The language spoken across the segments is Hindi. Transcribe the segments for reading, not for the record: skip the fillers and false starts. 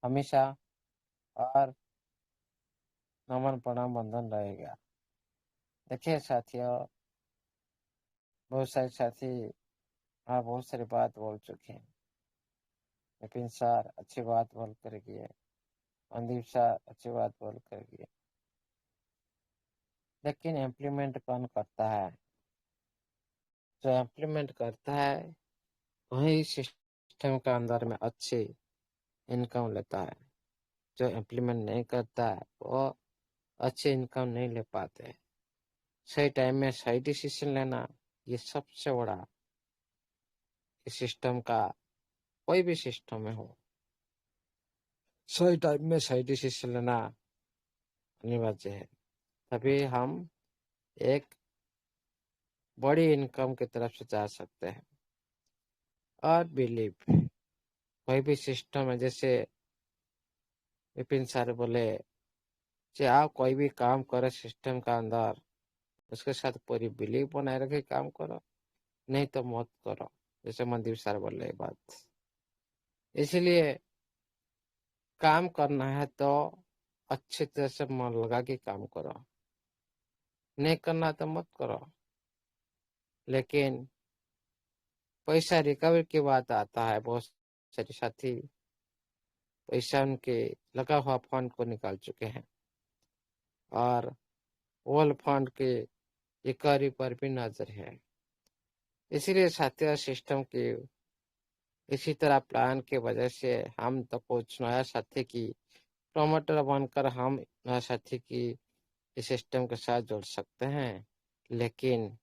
हमेशा और नमन प्रणाम बंधन रहेगा। देखिए साथियों, बहुत सारे साथी बहुत सारी बात बोल चुके हैं, लेकिन सर अच्छी बात बोल कर गए, मनदीप सर अच्छी बात बोल कर गए, लेकिन इम्प्लीमेंट कौन करता है? जो इम्प्लीमेंट करता है वही सिस्टम के अंदर में अच्छी इनकम लेता है। जो इम्प्लीमेंट नहीं करता है वो अच्छी इनकम नहीं ले पाते। सही टाइम में सही डिसीजन लेना, ये सबसे बड़ा इस सिस्टम का, कोई भी सिस्टम में हो, सही टाइम में सही डिसीजन लेना अनिवार्य है। तभी हम एक बड़ी इनकम की तरफ से जा सकते हैं। और बिलीव, कोई भी सिस्टम है, जैसे विपिन सर बोले कि आप कोई भी काम करो सिस्टम का अंदर, उसके साथ पूरी बिलीव बनाए रखे काम करो, नहीं तो मत करो। जैसे मनदीप सर बोले ये बात। इसलिए काम करना है तो अच्छी तरह से मन लगा के काम करो, नहीं करना तो मत करो। लेकिन पैसा रिकवर की बात आता है, बहुत सारे साथी पैसा उनके लगा हुआ फंड को निकाल चुके हैं और ओल्ड फंड के रिकवरी पर भी नजर है। इसीलिए साथियों, सिस्टम की इसी तरह प्लान की वजह से हम तो कुछ नया साथी की प्रमोटर बनकर हम नया साथी की इस सिस्टम के साथ जोड़ सकते हैं। लेकिन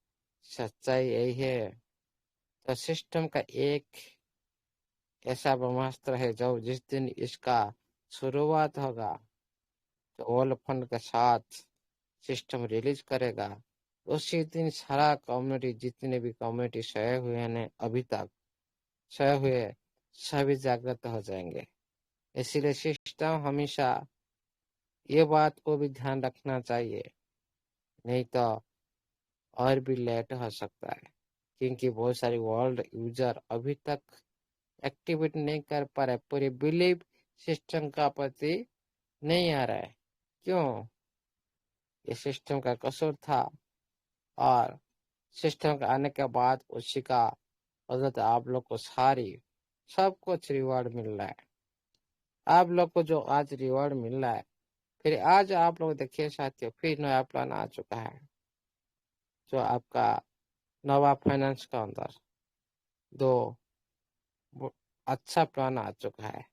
सच्चाई यही है, तो सिस्टम का एक ऐसा ब्रह्मास्त्र है जो जिस दिन इसका शुरुआत होगा, तो ओल्ड फंड के साथ सिस्टम रिलीज करेगा, उसी दिन सारा कम्युनिटी, जितने भी कम्युनिटी सोए हुए हैं अभी तक सोए हुए, सभी जागृत हो जाएंगे। इसीलिए सिस्टम हमेशा ये बात को भी ध्यान रखना चाहिए, नहीं तो और भी लेट हो सकता है। क्योंकि बहुत सारी वर्ल्ड यूजर अभी तक एक्टिवेट नहीं कर पा रहे, पूरी बिलीव सिस्टम का प्रति नहीं आ रहा है। क्यों? ये सिस्टम का कसूर था, और सिस्टम के आने के बाद उसी का वजह आप लोग को सारी सब कुछ रिवॉर्ड मिल रहा है। आप लोग को जो आज रिवॉर्ड मिल रहा है, फिर आज आप लोग देखिए साथियों, फिर नया प्लान आ चुका है, जो आपका नवा फाइनेंस का अंदर दो अच्छा प्लान आ चुका है।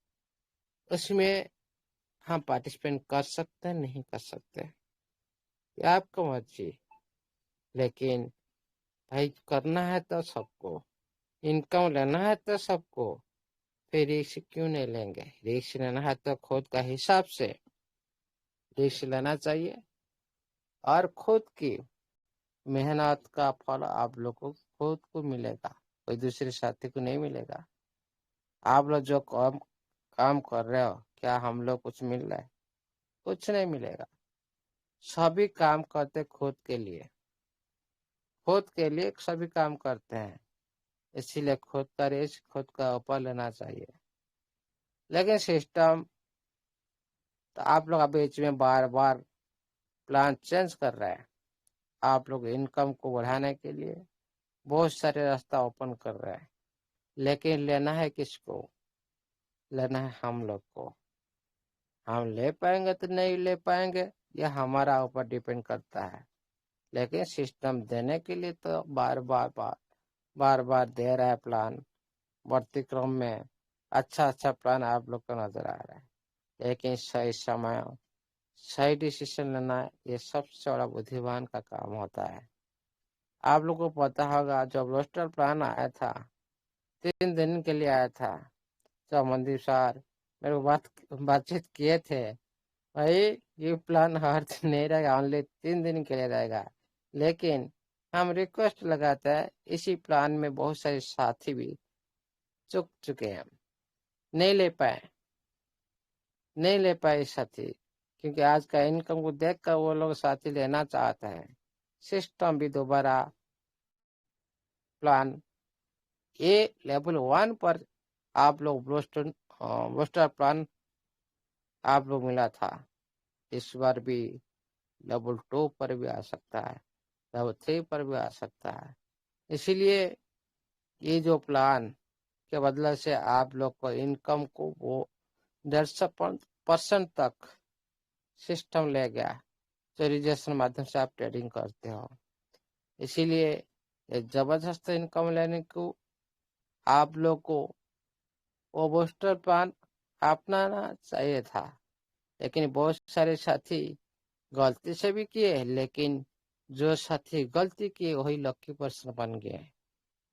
उसमें हम पार्टिसिपेट कर सकते हैं, नहीं कर सकते, ये आपको मर्जी। लेकिन भाई करना है तो सबको, इनकम लेना है तो सबको, फिर रिस्क क्यों नहीं लेंगे? रिस्क लेना है तो खुद का हिसाब से रिस्क लेना चाहिए, और खुद की मेहनत का फल आप लोग को खुद को मिलेगा, कोई दूसरे साथी को नहीं मिलेगा। आप लोग जो काम काम कर रहे हो, क्या हम लोग कुछ मिल रहा है? कुछ नहीं मिलेगा। सभी काम करते खुद के लिए सभी काम करते हैं। इसीलिए खुद का रिस्क खुद का ऊपर लेना चाहिए। लेकिन सिस्टम तो आप लोग अभी बीच में बार बार प्लान चेंज कर रहे हैं। आप लोग इनकम को बढ़ाने के लिए बहुत सारे रास्ता ओपन कर रहे हैं, लेकिन लेना है किसको? लेना है हम लोग को। हम ले पाएंगे तो नहीं ले पाएंगे, यह हमारा ऊपर डिपेंड करता है। लेकिन सिस्टम देने के लिए तो बार बार दे रहा है प्लान, बढ़ती क्रम में अच्छा अच्छा प्लान आप लोग को नजर आ रहा है। लेकिन सही समय सही डिसीजन लेना, ये सबसे बड़ा बुद्धिमान का काम होता है। आप लोग को पता होगा, जब रोस्टर प्लान आया था, 3 दिन के लिए आया था, जब मंदिर सर मेरे को बातचीत किए थे, भाई ये प्लान हर दिन नहीं रहेगा, ओनली 3 दिन के लिए रहेगा। लेकिन हम रिक्वेस्ट लगाते हैं, इसी प्लान में बहुत सारे साथी भी चुक चुके हैं, नहीं ले पाए, नहीं ले पाए साथी, क्योंकि आज का इनकम को देखकर वो लोग साथी लेना चाहते हैं। सिस्टम भी दोबारा प्लान ए लेवल 1 पर आप लोग बूस्टर प्लान आप लोग मिला था, इस बार भी लेवल 2 पर भी आ सकता है, लेवल 3 पर भी आ सकता है। इसीलिए ये जो प्लान के बदले से आप लोग को इनकम को वो 150% तक सिस्टम ले गया, जो रिजर्वेशन माध्यम से आप ट्रेडिंग करते हो। इसीलिए एक जबरदस्त इनकम लेने को आप लोग को वो बूस्टर प्लान अपनाना चाहिए था, लेकिन बहुत सारे साथी गलती से भी किए, लेकिन जो साथी गलती किए वही लकी पर्सन बन गए,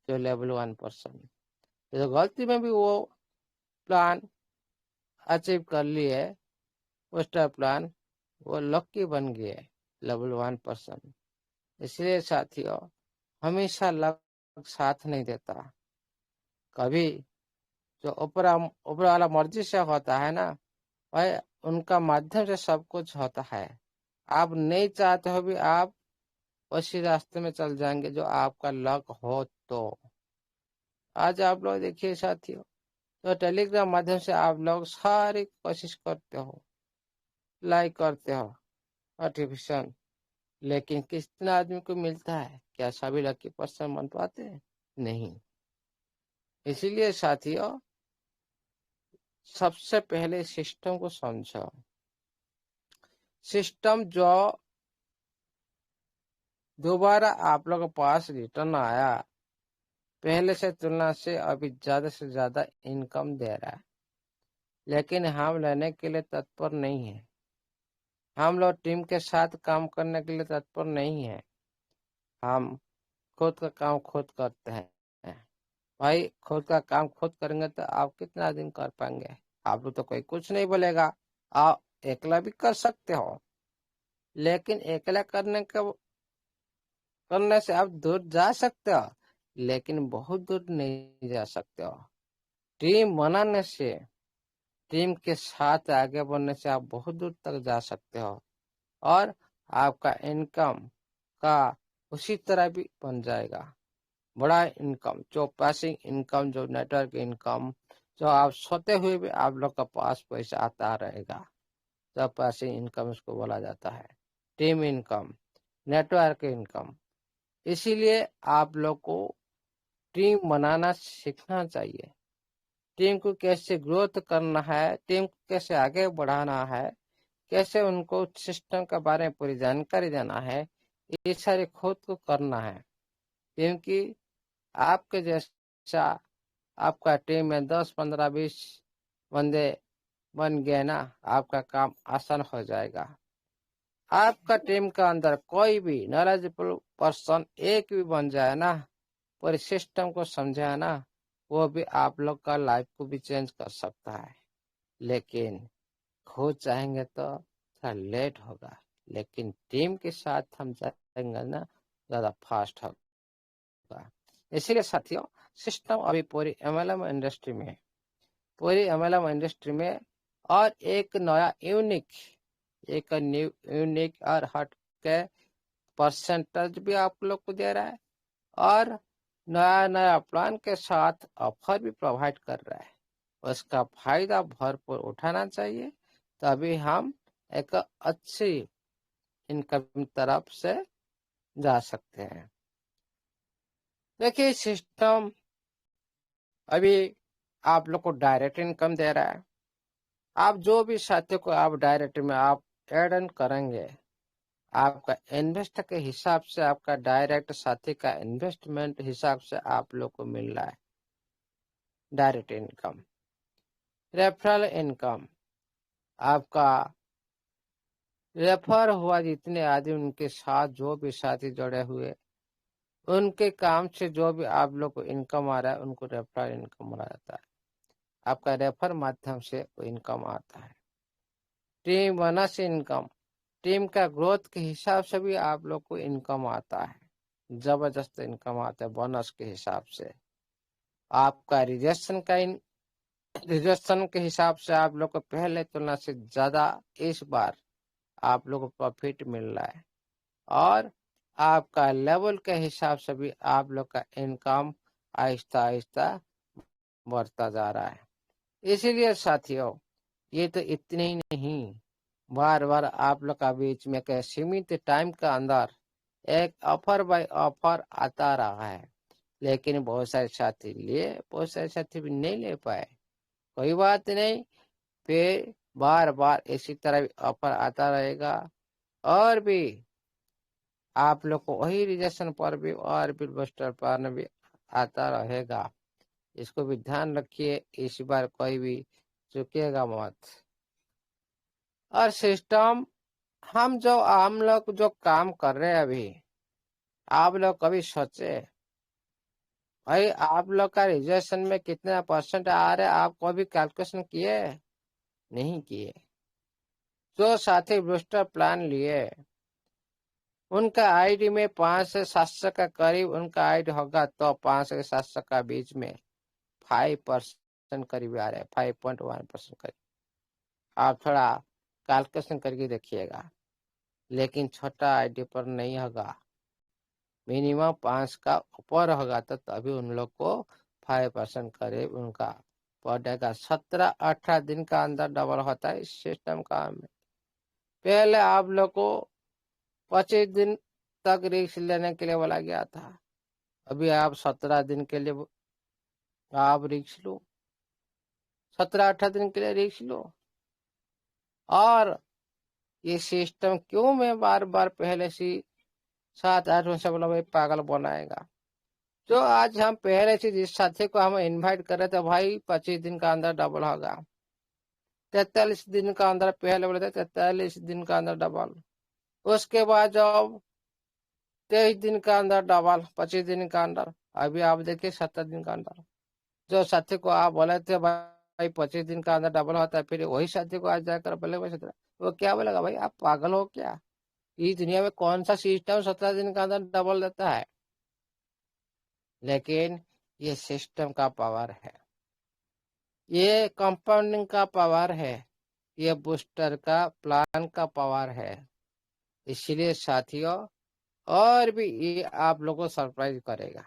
जो लेवल 1%। तो गलती में भी वो प्लान अचीव कर लिए, बूस्टर प्लान, वो लकी बन गए लेवल 1%। इसलिए साथियों, हमेशा लक साथ नहीं देता। कभी जो ऊपर वाला मर्जी से होता है ना, भाई उनका माध्यम से सब कुछ होता है। आप नहीं चाहते हो भी आप उसी रास्ते में चल जाएंगे जो आपका लक हो। तो आज आप लोग देखिए साथियों, तो टेलीग्राम माध्यम से आप लोग सारी कोशिश करते हो, लाइक करते हो नोटिफिकेशन, लेकिन कितना आदमी को मिलता है? क्या सभी लकी पर्सन बन पाते हैं? नहीं। इसीलिए साथियों, सबसे पहले सिस्टम को समझो। सिस्टम जो दोबारा आप लोगों के पास रिटर्न आया, पहले से तुलना से अभी ज्यादा से ज्यादा इनकम दे रहा है, लेकिन हम लेने के लिए तत्पर नहीं है। हम लोग टीम के साथ काम करने के लिए तत्पर नहीं है। हम खुद का काम खुद करते हैं। भाई खुद का काम खुद करेंगे तो आप कितना दिन कर पाएंगे? आप लोग तो कोई कुछ नहीं बोलेगा। आप अकेला भी कर सकते हो, लेकिन अकेला करने से आप दूर जा सकते हो, लेकिन बहुत दूर नहीं जा सकते हो। टीम बनाने से, टीम के साथ आगे बढ़ने से आप बहुत दूर तक जा सकते हो, और आपका इनकम का उसी तरह भी बन जाएगा। बड़ा इनकम, जो पैसिव इनकम, जो नेटवर्क इनकम, जो आप सोते हुए भी आप लोग का पास पैसा आता रहेगा, जो पैसिव इनकम इसको बोला जाता है। Team income, network income. इसीलिए आप लोग को टीम बनाना सीखना चाहिए। टीम को कैसे ग्रोथ करना है, टीम को कैसे आगे बढ़ाना है, कैसे उनको सिस्टम के बारे में पूरी जानकारी देना है, ये सारे खुद को करना है। क्योंकि आपके जैसा आपका टीम में 10, 15, 20 बंदे बन गए ना, आपका काम आसान हो जाएगा। आपका टीम के अंदर कोई भी नॉलेजेबल पर्सन एक भी बन जाए ना, पूरे सिस्टम को समझे ना, वो भी आप लोग का लाइफ को भी चेंज कर सकता है। लेकिन खुद चाहेंगे तो थोड़ा लेट होगा, लेकिन टीम के साथ हम जाएंगे ना, ज्यादा फास्ट होगा। इसीलिए साथियों, सिस्टम अभी पूरी एमएलएम इंडस्ट्री में, पूरी एमएलएम इंडस्ट्री में, और एक नया यूनिक और हट के परसेंटेज भी आप लोग को दे रहा है, और नया नया प्लान के साथ ऑफर भी प्रोवाइड कर रहा है। उसका फायदा भरपूर उठाना चाहिए, तभी हम एक अच्छी इनकम तरफ से जा सकते हैं। देखिए सिस्टम अभी आप लोग को डायरेक्ट इनकम दे रहा है। आप जो भी साथियों को आप डायरेक्ट में आप एड ऑन करेंगे, आपका इन्वेस्ट के हिसाब से, आपका डायरेक्ट साथी का इन्वेस्टमेंट हिसाब से आप लोग को मिल रहा है डायरेक्ट इनकम। रेफरल इनकम, आपका रेफर हुआ जितने आदमी, उनके साथ जो भी साथी जुड़े हुए, उनके काम से जो भी आप लोग को इनकम आ रहा है, उनको रेफरल इनकम बोला जाता है। आपका रेफर माध्यम से इनकम आता है। टीम बोनस इनकम, टीम का ग्रोथ के हिसाब से भी आप लोग को इनकम आता है, जबरदस्त इनकम आता है बोनस के हिसाब से। आपका रिजेक्शन के हिसाब से आप लोग को पहले तुलना से ज्यादा इस बार आप लोग को प्रॉफिट मिल रहा है, और आपका लेवल के हिसाब से भी आप लोग का इनकम आहिस्ता आहिस्ता बढ़ता जा रहा है। इसीलिए साथियों, ये तो इतने ही नहीं, बार बार आप लोग का बीच में के सीमित टाइम के अंदर एक ऑफर बाय ऑफर आता रहा है, लेकिन बहुत सारे साथी लिए, बहुत सारे साथी भी नहीं ले पाए। कोई बात नहीं, फिर बार बार इसी तरह भी ऑफर आता रहेगा, और भी आप लोग को वही रिजेक्शन पर भी और बिल बस्टर पर भी आता रहेगा। इसको भी ध्यान रखिए, इस बार कोई भी चुकेगा मत। और सिस्टम, हम लोग जो काम कर रहे हैं अभी, आप लोग कभी सोचे भाई आप लोग का रिजर्वेशन में कितना परसेंट आ रहा है? आप कभी कैलकुलेशन किए? नहीं किए। जो साथी बूस्टर प्लान लिए उनका आईडी में 500 से 700 का करीब उनका आईडी होगा, तो 500 से 700 का बीच में 5% करीब आ रहा है, 5.1% करीब। आप थोड़ा कैलकुलेशन करके देखिएगा, लेकिन छोटा आईडी पर नहीं होगा, मिनिमम 5 का ऊपर होगा, तो तभी उन लोग को 5% करीब उनका पड़ेगा। 17-18 दिन का अंदर डबल होता है इस सिस्टम का में। पहले आप लोग को 25 दिन तक रिस्क लेने के लिए बोला गया था, अभी आप 17 दिन के लिए आप रिस्क लो, 17-18 दिन के लिए रिस्क लो। और ये सिस्टम क्यों मैं बार बार पहले से 7-8 वर्ष से बोला भाई पागल बनाएगा? जो आज हम पहले से जिस साथी को हम इनवाइट कर रहे थे भाई 25 दिन का अंदर डबल होगा, 43 दिन का अंदर पहले बोले थे 43 दिन का अंदर डबल, उसके बाद जब 23 दिन का अंदर डबल, 25 दिन का अंदर, अभी आप देखिए 70 दिन का अंदर। जो साथी को आप बोले थे भाई 25 दिन का अंदर डबल होता है, फिर वही साथी को आज जाकर बोले भाई 17, वो क्या बोलेगा भाई आप पागल हो क्या? इस दुनिया में कौन सा सिस्टम 17 दिन का अंदर डबल देता है? लेकिन ये सिस्टम का पावर है, ये कंपाउंडिंग का पावर है, ये बूस्टर का प्लान का पावर है। इसलिए साथियों, और भी ये आप लोगों को सरप्राइज करेगा,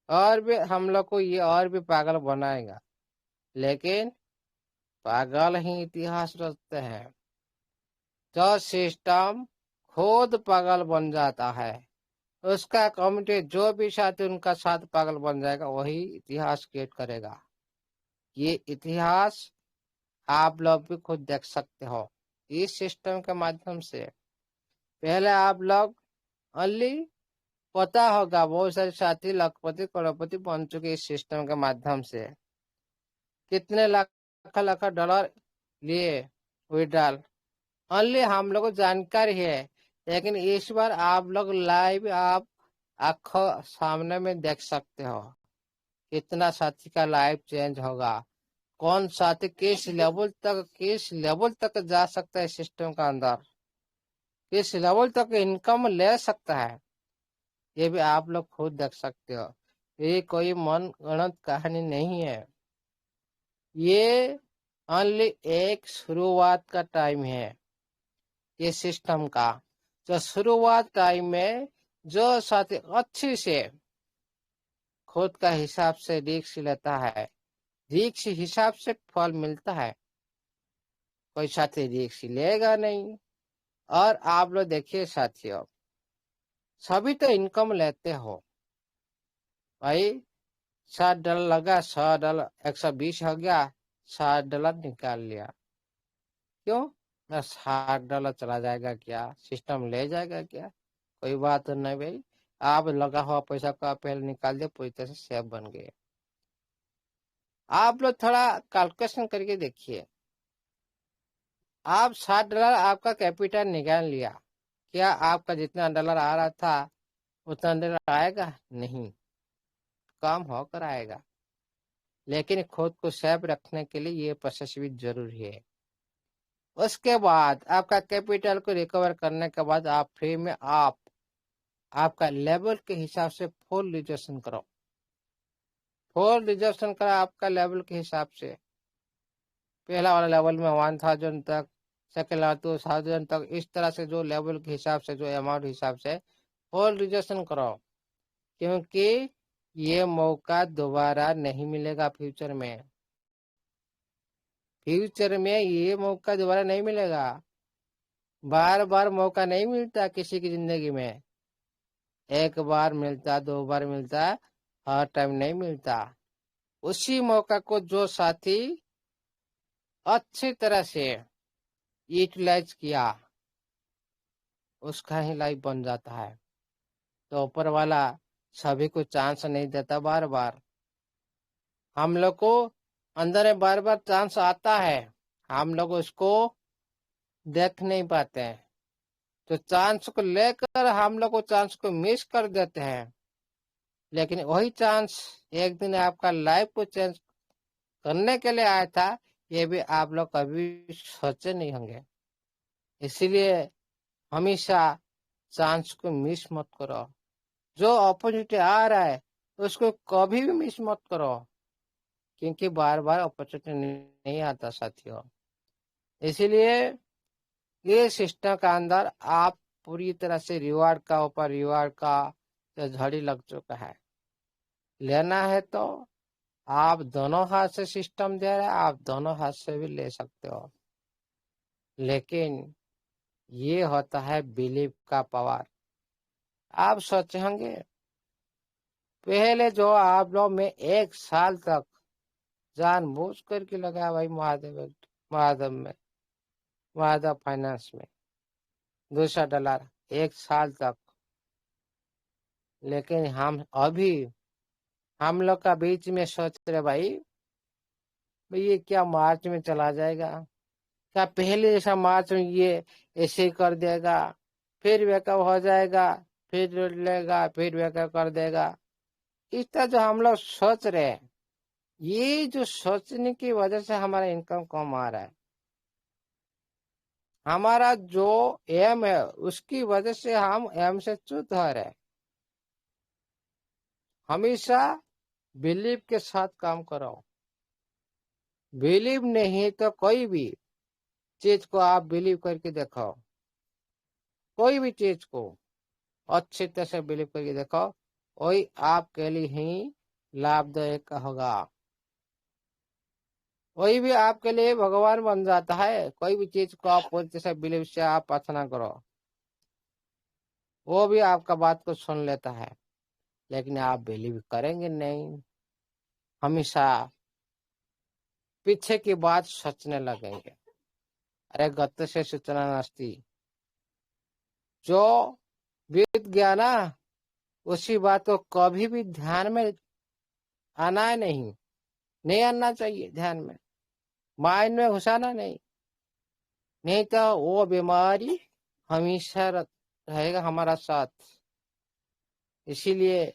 और भी हम लोग को ये और भी पागल बनाएगा, लेकिन पागल ही इतिहास रचते हैं। जो सिस्टम खुद पागल बन जाता है, उसका कमिटी जो भी साथी उनका साथ पागल बन जाएगा, वही इतिहास क्रिएट करेगा। ये इतिहास आप लोग भी खुद देख सकते हो इस सिस्टम के माध्यम से। पहले आप लोग ओनली पता होगा, बहुत सारे साथी लखपति करोड़पति बन चुके इस सिस्टम के माध्यम से, कितने लाख लाख डॉलर लिए विड्रॉल, ओनली हम लोग को जानकारी है। लेकिन इस बार आप लोग लाइव आप आंखों सामने में देख सकते हो कितना साथी का लाइफ चेंज होगा, कौन साथी किस लेवल तक जा सकता है सिस्टम का अंदर, किस लेवल तक इनकम ले सकता है, ये भी आप लोग खुद देख सकते हो। ये कोई मन गणत कहानी नहीं है, ये ओनली एक शुरुआत का टाइम है। ये सिस्टम का जो शुरुआत टाइम में जो साथी अच्छे से खुद का हिसाब से रिस्क लेता है, रिस्क हिसाब से फल मिलता है। कोई साथी रिस्क लेगा नहीं। और आप लोग देखिए साथियों, सभी तो इनकम लेते हो भाई, $60 लगा, $100 120 हो गया, $60 निकाल लिया। क्यों? ना $60 चला जाएगा क्या? सिस्टम ले जाएगा क्या? कोई बात नहीं भाई, आप लगा हुआ पैसा को आप पहले निकाल दिए, पूरी तरह से सेफ बन गए। आप लोग थोड़ा कैलकुलेशन करके देखिए, आप $60 आपका कैपिटल निकाल लिया, क्या आपका जितना डॉलर आ रहा था उतना डॉलर आएगा? नहीं, कम होकर आएगा। लेकिन खुद को सेफ रखने के लिए ये प्रोसेस भी जरूरी है। उसके बाद आपका कैपिटल को रिकवर करने के बाद आप फ्री में आप आपका लेवल के हिसाब से फुल रिजर्वेशन करो, फुल रिजर्वेशन करो आपका लेवल के हिसाब से। पहला वाला लेवल में 1000 तक, सेकेंड लेवल 2000 तक, इस तरह से जो लेवल के हिसाब से, जो अमाउंट हिसाब से फुल रिजर्वेशन करो, क्योंकि ये मौका दोबारा नहीं मिलेगा फ्यूचर में। फ्यूचर में ये मौका दोबारा नहीं मिलेगा। बार बार मौका नहीं मिलता किसी की जिंदगी में। एक बार मिलता, 2 बार मिलता, हर टाइम नहीं मिलता। उसी मौका को जो साथी अच्छी तरह से यूटिलाइज किया, उसका ही लाइफ बन जाता है। तो ऊपर वाला सभी को चांस नहीं देता बार बार। हम लोग को अंदर में बार बार चांस आता है, हम लोग उसको देख नहीं पाते हैं। तो चांस को लेकर हम लोग को चांस को मिस कर देते हैं। लेकिन वही चांस एक दिन आपका लाइफ को चेंज करने के लिए आया था, ये भी आप लोग कभी सोचे नहीं होंगे। इसीलिए हमेशा चांस को मिस मत करो। जो अपॉर्चुनिटी आ रहा है उसको कभी भी मिस मत करो, क्योंकि बार बार अपॉर्चुनिटी नहीं आता साथियों। इसीलिए ये सिस्टम का अंदर आप पूरी तरह से रिवार्ड का ऊपर रिवार्ड का तो झड़ी लग चुका है। लेना है तो आप दोनों हाथ से सिस्टम दे रहे हैं, आप दोनों हाथ से भी ले सकते हो। लेकिन ये होता है बिलीव का पावर। आप सोचेंगे पहले जो आप लोग में 1 साल तक जानबूझ करके लगाया भाई महादेव में, महादेव फाइनेंस में $200 1 साल तक। लेकिन हम लोग का बीच में सोच रहे भाई ये क्या मार्च में चला जाएगा, क्या पहले जैसा मार्च में ये ऐसे ही कर देगा, फिर बैकअप हो जाएगा, फिर लेगा, फिर बैकअप कर देगा। इस तरह जो हम लोग सोच रहे हैं, ये जो सोचने की वजह से हमारा इनकम कम आ रहा है। हमारा जो एम है उसकी वजह से हम एम से च्युत हो रहे हैं। हमेशा बिलीव के साथ काम करो। बिलीव नहीं तो कोई भी चीज को आप बिलीव करके देखो, कोई भी चीज को अच्छी तरह से बिलीव करके देखो, वही आपके लिए ही लाभदायक होगा। वही भी आपके लिए भगवान बन जाता है। कोई भी चीज को आप पूरी तरह से बिलीव से आप प्रार्थना करो, वो भी आपका बात को सुन लेता है। लेकिन आप बिलीव करेंगे नहीं, हमेशा पीछे की बात सोचने लगेंगे। अरे गत से सूचना नास्ती, जो बीत गया ना उसी बात को कभी भी ध्यान में आना है नहीं आना चाहिए ध्यान में, माइंड में घुसाना नहीं तो वो बीमारी हमेशा रहेगा हमारा साथ। इसीलिए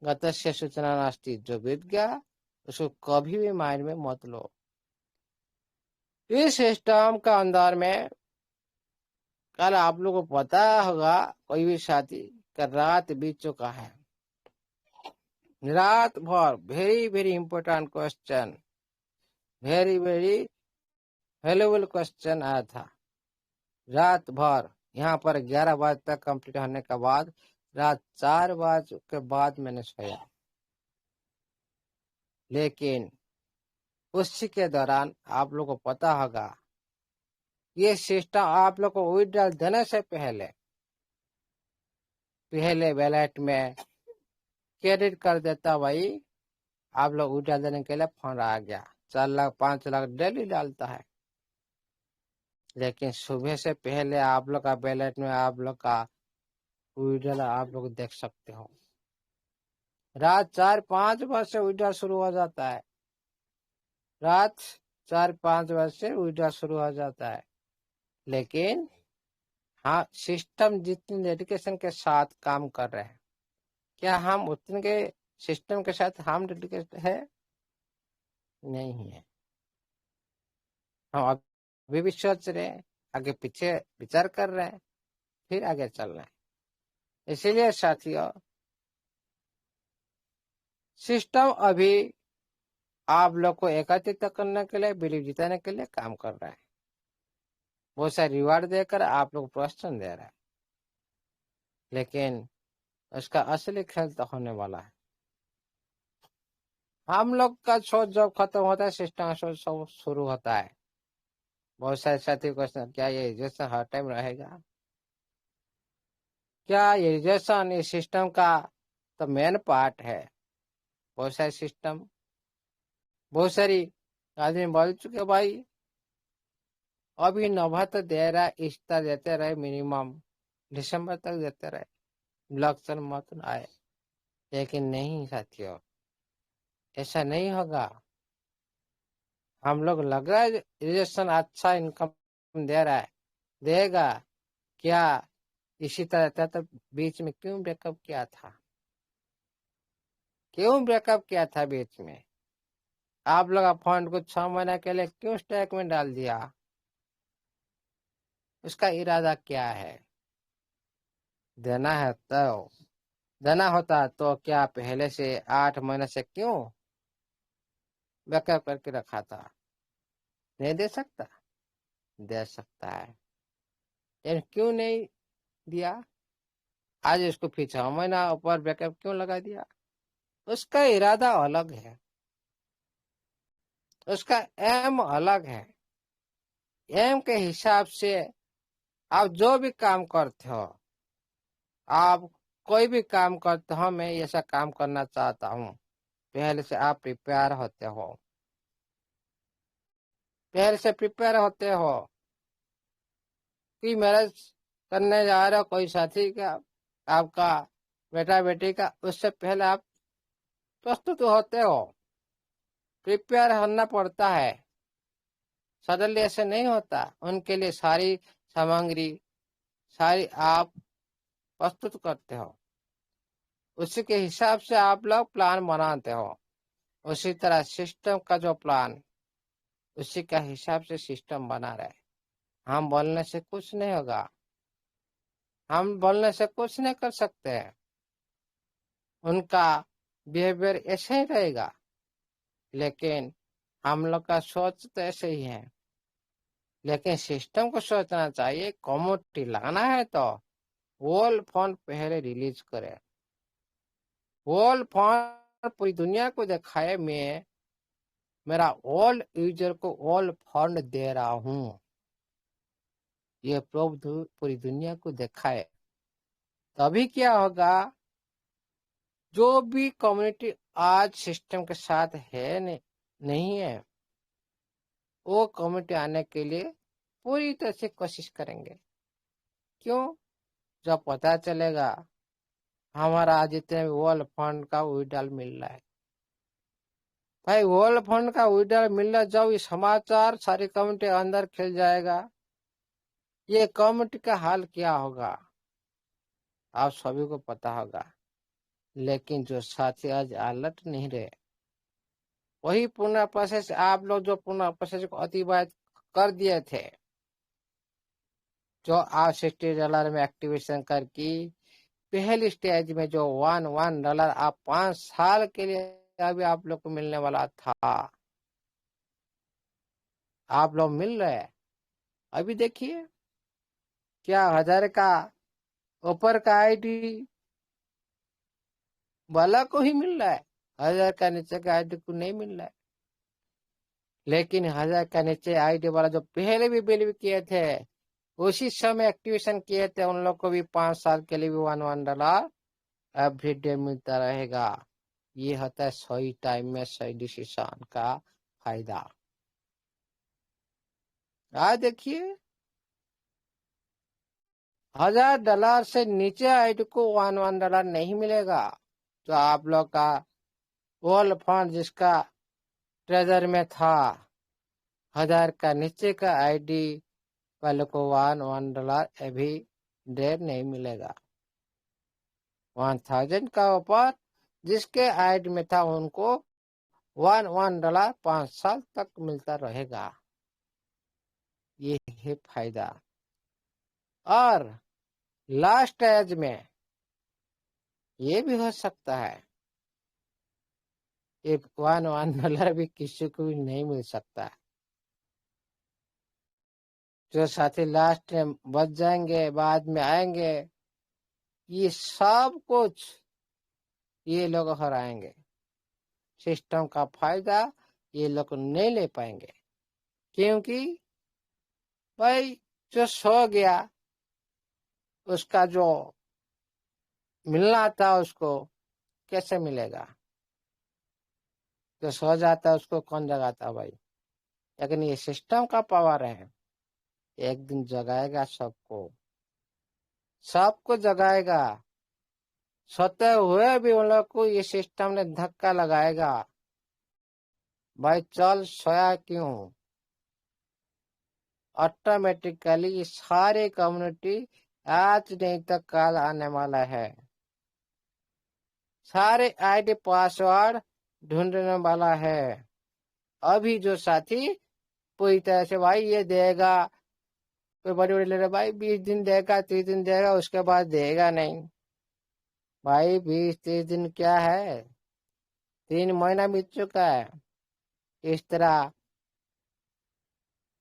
गत से सूचना नास्ती, जो बीत गया उसको कभी भी माइंड में मत लो। इस सिस्टम का अंदर में कल आप लोगों को पता होगा, कोई भी साथी का रात बीत चुका है, रात भर very very important question, very very valuable question आया था। रात भर यहाँ पर 11 बजे तक कंप्लीट होने के बाद रात 4 बजे के बाद मैंने सोया। लेकिन उसी के दौरान आप लोग को पता होगा, ये सिस्टम आप लोग को विड्रॉल देने से पहले वैलेट में क्रेडिट कर देता भाई। आप लोग विड्रॉल देने के लिए फोन आ गया, 4 लाख 5 लाख डेली डालता है। लेकिन सुबह से पहले आप लोग का बैलेट में आप लोग का विड्रॉल आप लोग देख सकते हो। रात 4-5 बजे से विड्रॉल शुरू हो जाता है, रात 4-5 बजे से विड्रॉल शुरू हो जाता है। लेकिन हाँ, सिस्टम जितनी डेडिकेशन के साथ काम कर रहे हैं, क्या हम उतने के सिस्टम के साथ हम डेडिकेटेड है? नहीं है। हम अभी भी सोच रहे हैं, आगे पीछे विचार कर रहे हैं, फिर आगे चल रहे हैं। इसीलिए साथियों, सिस्टम अभी आप लोग को एकत्रित करने के लिए, बिलीव जिताने के लिए काम कर रहा है। बहुत सारे रिवार्ड देकर आप लोग प्रोत्साहन दे रहा है। लेकिन उसका असली खेल तो होने वाला है। हम लोग का शोध जब खत्म होता है, सिस्टम शोध सब शुरू होता है। बहुत सारे साथी क्वेश्चन, क्या ये रिजेक्शन हर टाइम रहेगा? क्या ये रिजेक्शन इस सिस्टम का तो मेन पार्ट है? बहुत सारे सिस्टम, बहुत सारी आदमी बोल चुके भाई, अभी नभा तो दे रहा है, इस तरह देते रहे, मिनिमम दिसंबर तक देते रहे, इलेक्शन मत आए। लेकिन नहीं साथियों, ऐसा नहीं होगा। हम लोग लग रहा है रिजेक्शन अच्छा इनकम दे रहा है, देगा क्या? इसी तरह था तो बीच में क्यों ब्रेकअप किया था? क्यों ब्रेकअप किया था बीच में? आप लोग फंड को 6 महीने के लिए क्यों स्टैक में डाल दिया? उसका इरादा क्या है? देना है तो देना होता तो क्या पहले से 8 महीने से क्यों बैकअप करके रखा था? नहीं दे सकता? दे सकता है, लेकिन क्यों नहीं दिया? आज इसको फिर 6 महीना ऊपर बैकअप क्यों लगा दिया? उसका इरादा अलग है, उसका एम अलग है। एम के हिसाब से आप जो भी काम करते हो, आप कोई भी काम करते हो, मैं ऐसा काम करना चाहता हूँ, पहले से आप प्रिपेयर होते हो, पहले से प्रिपेयर होते हो कि मैरिज करने जा रहे हो कोई साथी का, आपका बेटा बेटी का, उससे पहले आप प्रस्तुत होते हो, प्रिपेयर होना पड़ता है। सडनली ऐसे नहीं होता। उनके लिए सारी सामग्री, सारी आप प्रस्तुत करते हो, उसी के हिसाब से आप लोग प्लान बनाते हो। उसी तरह सिस्टम का जो प्लान, उसी का हिसाब से सिस्टम बना रहे। हम बोलने से कुछ नहीं होगा, हम बोलने से कुछ नहीं कर सकते हैं। उनका बिहेवियर ऐसे ही रहेगा, लेकिन हम लोग का सोच तो ऐसे ही है। लेकिन सिस्टम को सोचना चाहिए, कमोडिटी लाना है तो वर्ल्ड फंड पहले रिलीज करे, वर्ल्ड फंड पूरी दुनिया को दिखाए मैं मेरा वर्ल्ड यूजर को वर्ल्ड फंड दे रहा हूँ, ये प्रूफ पूरी दुनिया को दिखाए। तभी क्या होगा? जो भी कम्युनिटी आज सिस्टम के साथ है नहीं है, वो कम्युनिटी आने के लिए पूरी तरह से कोशिश करेंगे। क्यों? जब पता चलेगा हमारा जितने वर्ल्ड फंड का विड्रॉल मिल रहा है, भाई वर्ल्ड फंड का विड्रॉल मिल रहा है, जब ये समाचार सारी कम्युनिटी अंदर खिल जाएगा, ये कम्युनिटी का हाल क्या होगा आप सभी को पता होगा। लेकिन जो साथी आज अलर्ट नहीं रहे, वही पूर्ण प्रोसेस आप लोग जो पूर्ण प्रोसेस को अतिवाहित कर दिए थे, जो आप $60 में एक्टिवेशन करके पहली स्टेज में जो $1 आप 5 साल के लिए अभी आप लोग को मिलने वाला था, आप लोग मिल रहे हैं। अभी देखिए क्या 1000 का ऊपर का आईडी वाला को ही मिल रहा है, 1000 का नीचे का आईडी को नहीं मिल रहा है। लेकिन 1000 का नीचे आईडी वाला जो पहले भी बिल किए थे, उसी समय एक्टिवेशन किए थे, उन लोग को भी 5 साल के लिए भी $1 एवरी डे मिलता रहेगा। ये होता है सही टाइम में सही डिसीजन का फायदा। आज देखिए $1000 से नीचे आईडी को $1 नहीं मिलेगा। तो आप लोग का वर्ल्ड फंड जिसका ट्रेजर में था, 1000 का नीचे का आईडी वाले को $1 अभी देर नहीं मिलेगा। 1000 का ऊपर जिसके आईडी में था, उनको $1 5 साल तक मिलता रहेगा। ये है फायदा। और लास्ट एज में ये भी हो सकता है, ये $1 भी किसी को भी नहीं मिल सकता। जो साथी लास्ट में बच जाएंगे, बाद में आएंगे, ये सब कुछ ये लोग हराएंगे। सिस्टम का फायदा ये लोग नहीं ले पाएंगे, क्योंकि भाई जो सो गया उसका जो मिलना था उसको कैसे मिलेगा? जो सो जाता है उसको कौन जगाता भाई? लेकिन ये सिस्टम का पावर है, एक दिन जगाएगा सबको, सबको जगाएगा। सोते हुए भी उन लोग को ये सिस्टम ने धक्का लगाएगा, भाई चल सोया क्यों? ऑटोमेटिकली सारी कम्युनिटी आज नहीं तो कल आने वाला है, सारे आईडी पासवर्ड ढूंढने वाला है। अभी जो साथी पूरी तरह से भाई ये देगा, कोई बड़ी बड़ी ले रहे भाई 20 दिन देगा, 30 दिन देगा, उसके बाद देगा नहीं। भाई 20-30 दिन क्या है, 3 महीना बीत चुका है। इस तरह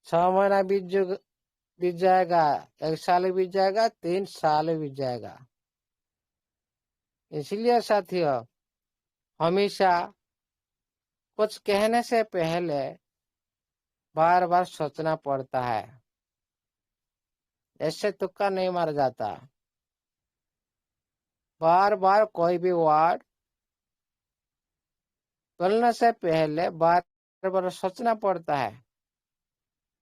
6 महीना बीत जाएगा, 1 साल बीत जाएगा, 3 साल बीत जाएगा। इसलिए साथियों हमेशा कुछ कहने से पहले बार बार सोचना पड़ता है, ऐसे तुक्का नहीं मार जाता। बार बार कोई भी वर्ड बोलने से पहले बार बार सोचना पड़ता है,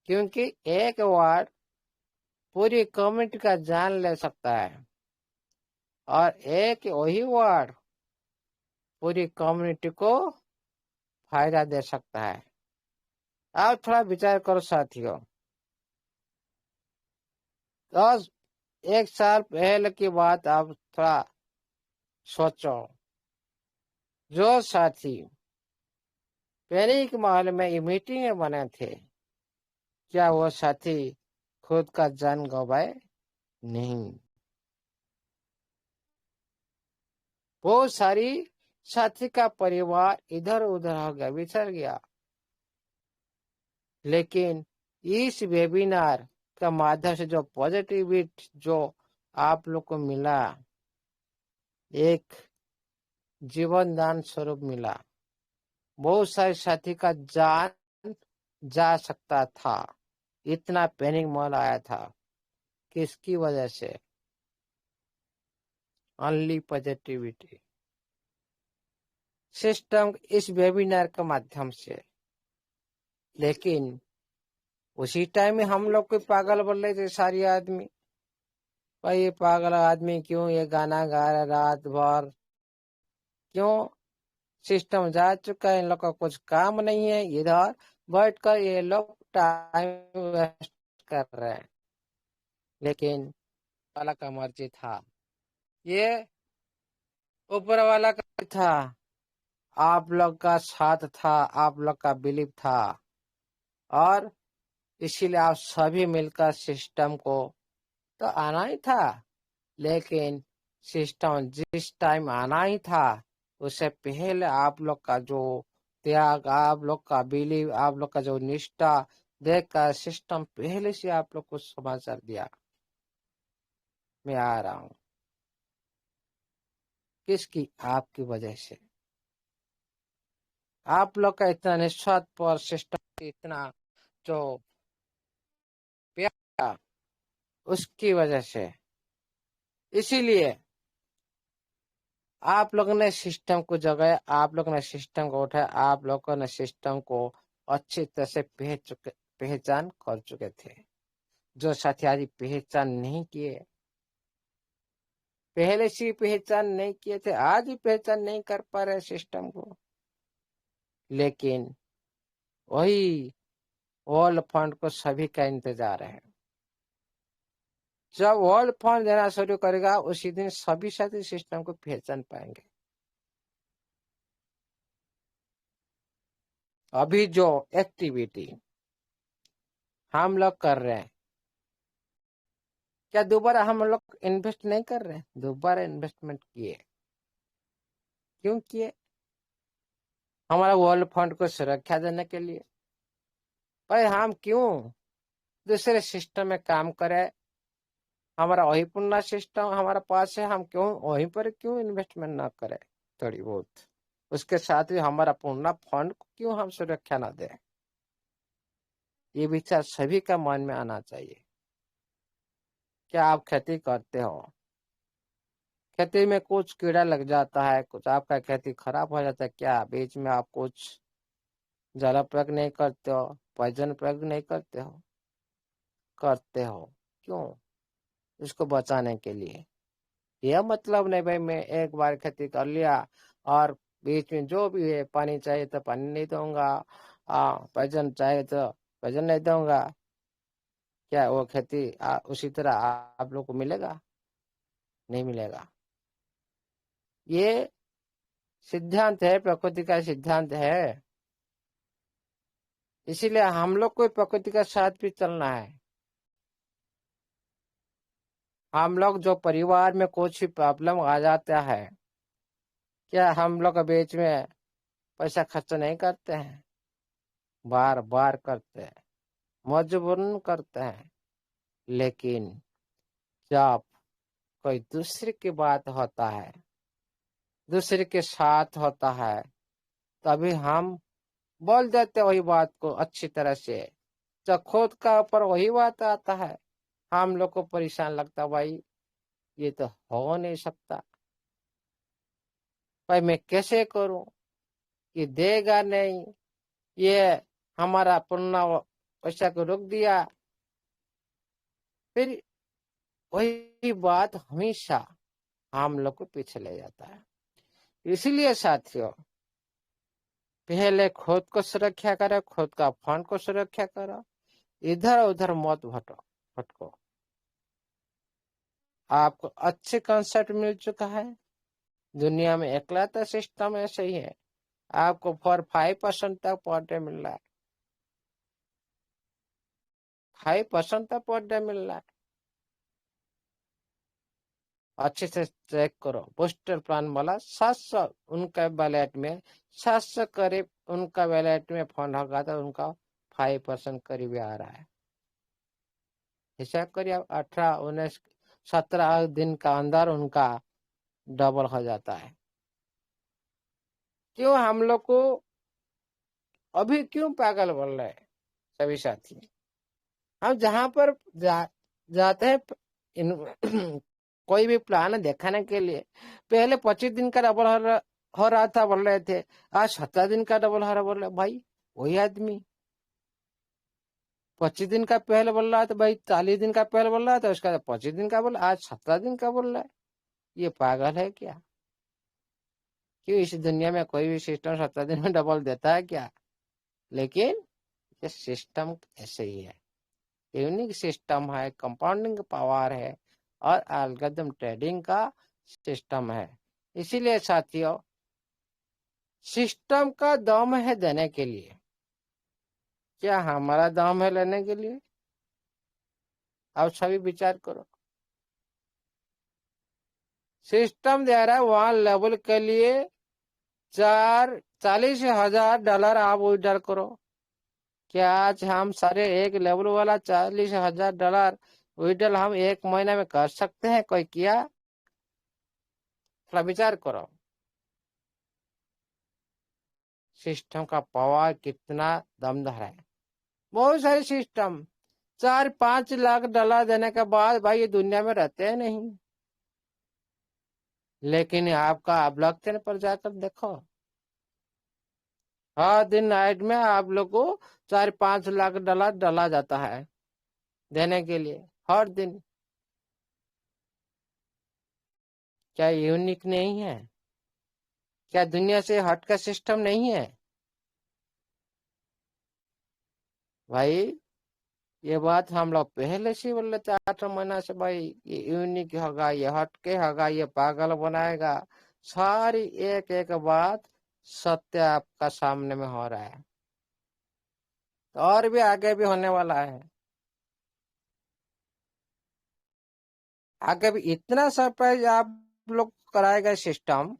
क्योंकि एक वर्ड पूरी कम्युनिटी का जान ले सकता है और एक वही वर्ड पूरी कम्युनिटी को फायदा दे सकता है। आप थोड़ा विचार करो साथियों, 1 साल पहले की बात आप थोड़ा सोचो। जो साथी पैनिक माहौल में ये मीटिंग में बने थे, क्या वो साथी खुद का जान गंवाए? नहीं। बहुत सारी साथी का परिवार इधर उधर हो गया, बिछड़ गया। लेकिन इस वेबिनार का माध्यम से जो पॉजिटिविटी जो आप लोग को मिला, एक जीवन दान स्वरूप मिला। बहुत सारे साथी का जान जा सकता था, इतना पैनिक माहौल आया था। किसकी वजह से? ओनली पॉजिटिविटी सिस्टम, इस वेबिनार के माध्यम से। लेकिन उसी टाइम में हम लोग को पागल बोल रहे थे सारी आदमी, भाई ये पागल आदमी क्यों ये गाना गा रहा रात भर, क्यों? सिस्टम जा चुका है, इन लोग का कुछ काम नहीं है, इधर बैठ कर ये लोग टाइम वेस्ट कर रहे हैं। लेकिन वाला का मर्जी था, ये ऊपर वाला का था, आप लोग का साथ था, आप लोग का बिलीव था, और इसीलिए आप सभी मिलकर सिस्टम को तो आना ही था। लेकिन सिस्टम जिस टाइम आना ही था उससे पहले आप लोग का जो त्याग, आप लोग का बिलीव, आप लोग का जो निष्ठा देख कर सिस्टम पहले से आप लोग को समाचार दिया, मैं आ रहा हूँ। किसकी? आपकी वजह से। आप लोग का इतना निस्वार्थ पर सिस्टम इतना जो प्यार, उसकी वजह से। इसीलिए आप लोगों ने सिस्टम को जगाया, आप लोगों ने सिस्टम को उठाया, आप लोगों ने सिस्टम को अच्छी तरह से पहचान कर चुके थे। जो साथी आज पहचान नहीं किए, पहले से पहचान नहीं किए थे, आज ही पहचान नहीं कर पा रहे सिस्टम को। लेकिन वही वर्ल्ड फंड को सभी का इंतजार है। जब वर्ल्ड फंड देना शुरू करेगा उसी दिन सभी साथी सिस्टम को पहचान पाएंगे। अभी जो एक्टिविटी हम लोग कर रहे हैं, क्या दोबारा हम लोग इन्वेस्ट नहीं कर रहे? दोबारा इन्वेस्टमेंट किए। क्यों किए? हमारा वर्ल्ड फंड को सुरक्षा देने के लिए। भाई हम क्यों दूसरे सिस्टम में काम करें? हमारा वही पुनः सिस्टम हमारा पास है, हम क्यों वहीं पर क्यों इन्वेस्टमेंट ना करें थोड़ी बहुत? उसके साथ भी हमारा पूर्ण फंड को क्यों हम सुरक्षा न दें? ये विचार सभी का मन में आना चाहिए। क्या आप खेती करते हो? खेती में कुछ कीड़ा लग जाता है, कुछ आपका खेती खराब हो जाता है, क्या बीच में आप कुछ जल प्रयोग नहीं करते हो, पॉइजन प्रयोग नहीं करते हो? करते हो। क्यों? इसको बचाने के लिए। यह मतलब नहीं भाई मैं एक बार खेती कर लिया और बीच में जो भी है, पानी चाहिए तो पानी नहीं दूंगा, पॉइजन चाहिए तो पॉइजन नहीं दूंगा। क्या वो खेती उसी तरह आप लोग को मिलेगा? नहीं मिलेगा। ये सिद्धांत है, प्रकृति का सिद्धांत है। इसीलिए हम लोग को प्रकृति के साथ भी चलना है। हम लोग जो परिवार में कुछ भी प्रॉब्लम आ जाता है, क्या हम लोग के बीच में पैसा खर्च नहीं करते हैं? बार बार करते हैं, मजबूरन करते हैं। लेकिन जब कोई दूसरे की बात होता है, दूसरे के साथ होता है, तभी हम बोल देते वही बात को अच्छी तरह से। जब खुद का ऊपर वही बात आता है, हम लोग को परेशान लगता, भाई ये तो हो नहीं सकता, भाई मैं कैसे करूं, ये देगा नहीं, ये हमारा पुनः पैसा को रोक दिया। फिर वही बात हमेशा हम लोग को पीछे ले जाता है। इसलिए साथियों, पहले खुद को सुरक्षा करो, खुद का फंड को सुरक्षा करो, इधर उधर मत भटको। आपको अच्छे कंसेप्ट मिल चुका है। दुनिया में एकलौता सिस्टम ऐसे ही है। आपको 5% तक पर डे मिल रहा है, 5% तक पर डे मिल रहा है। अच्छे से चेक करो। बूस्टर प्लान वाला 700 उनका वैलेट में, 700 करीब उनका वैलेट में फंड होगा, तो उनका 5% करीब आ रहा है। हिसाब करिए, 18 19 17 दिन का अंदर उनका डबल हो जाता है। क्यों हम लोग को अभी क्यों पागल बोल रहे हैं सभी साथी? हम जहां पर जाते हैं कोई भी प्लान दिखाने के लिए, पहले 25 दिन का डबल हो रहा था बोल रहे थे, आज 17 दिन का डबल हो रहा बोल रहे। भाई वही आदमी 25 दिन का पहले बोल रहा था, भाई 40 दिन का पहले बोल रहा था, उसका 25 दिन का बोला, आज 17 दिन का बोल रहा है। ये पागल है क्या? क्यों इस दुनिया में कोई भी सिस्टम 17 दिन में डबल देता है क्या? लेकिन ये सिस्टम ऐसे ही है, यूनिक सिस्टम है, कंपाउंडिंग पावर है और एल्गोरिथम ट्रेडिंग का सिस्टम है। इसीलिए साथियों, सिस्टम का दम है देने के लिए, क्या हमारा दम है लेने के लिए? आप सभी विचार करो। सिस्टम दे रहा है वहां लेवल के लिए 40,000 आप विड्रॉ करो। क्या आज हम सारे एक लेवल वाला 40,000 विड्रॉल हम एक महीने में कर सकते हैं? कोई किया? थोड़ा विचार करो। सिस्टम का पावर कितना दमदार है। बहुत सारे सिस्टम 4-5 लाख डॉलर देने के बाद भाई ये दुनिया में रहते हैं नहीं। लेकिन आपका ब्लॉकचेन पर जाकर देखो, हर दिन नाइट में आप लोग को 4-5 लाख डॉलर डाला जाता है देने के लिए हर दिन। क्या यूनिक नहीं है? क्या दुनिया से हट का सिस्टम नहीं है? भाई ये बात हम लोग पहले से बोल रहे थे 8 महीना से, भाई ये यूनिक होगा, ये हटके होगा, ये पागल बनाएगा। सारी एक एक बात सत्य आपका सामने में हो रहा है, तो और भी आगे भी होने वाला है। आगे भी इतना सरप्राइज आप लोग कराएगा सिस्टम,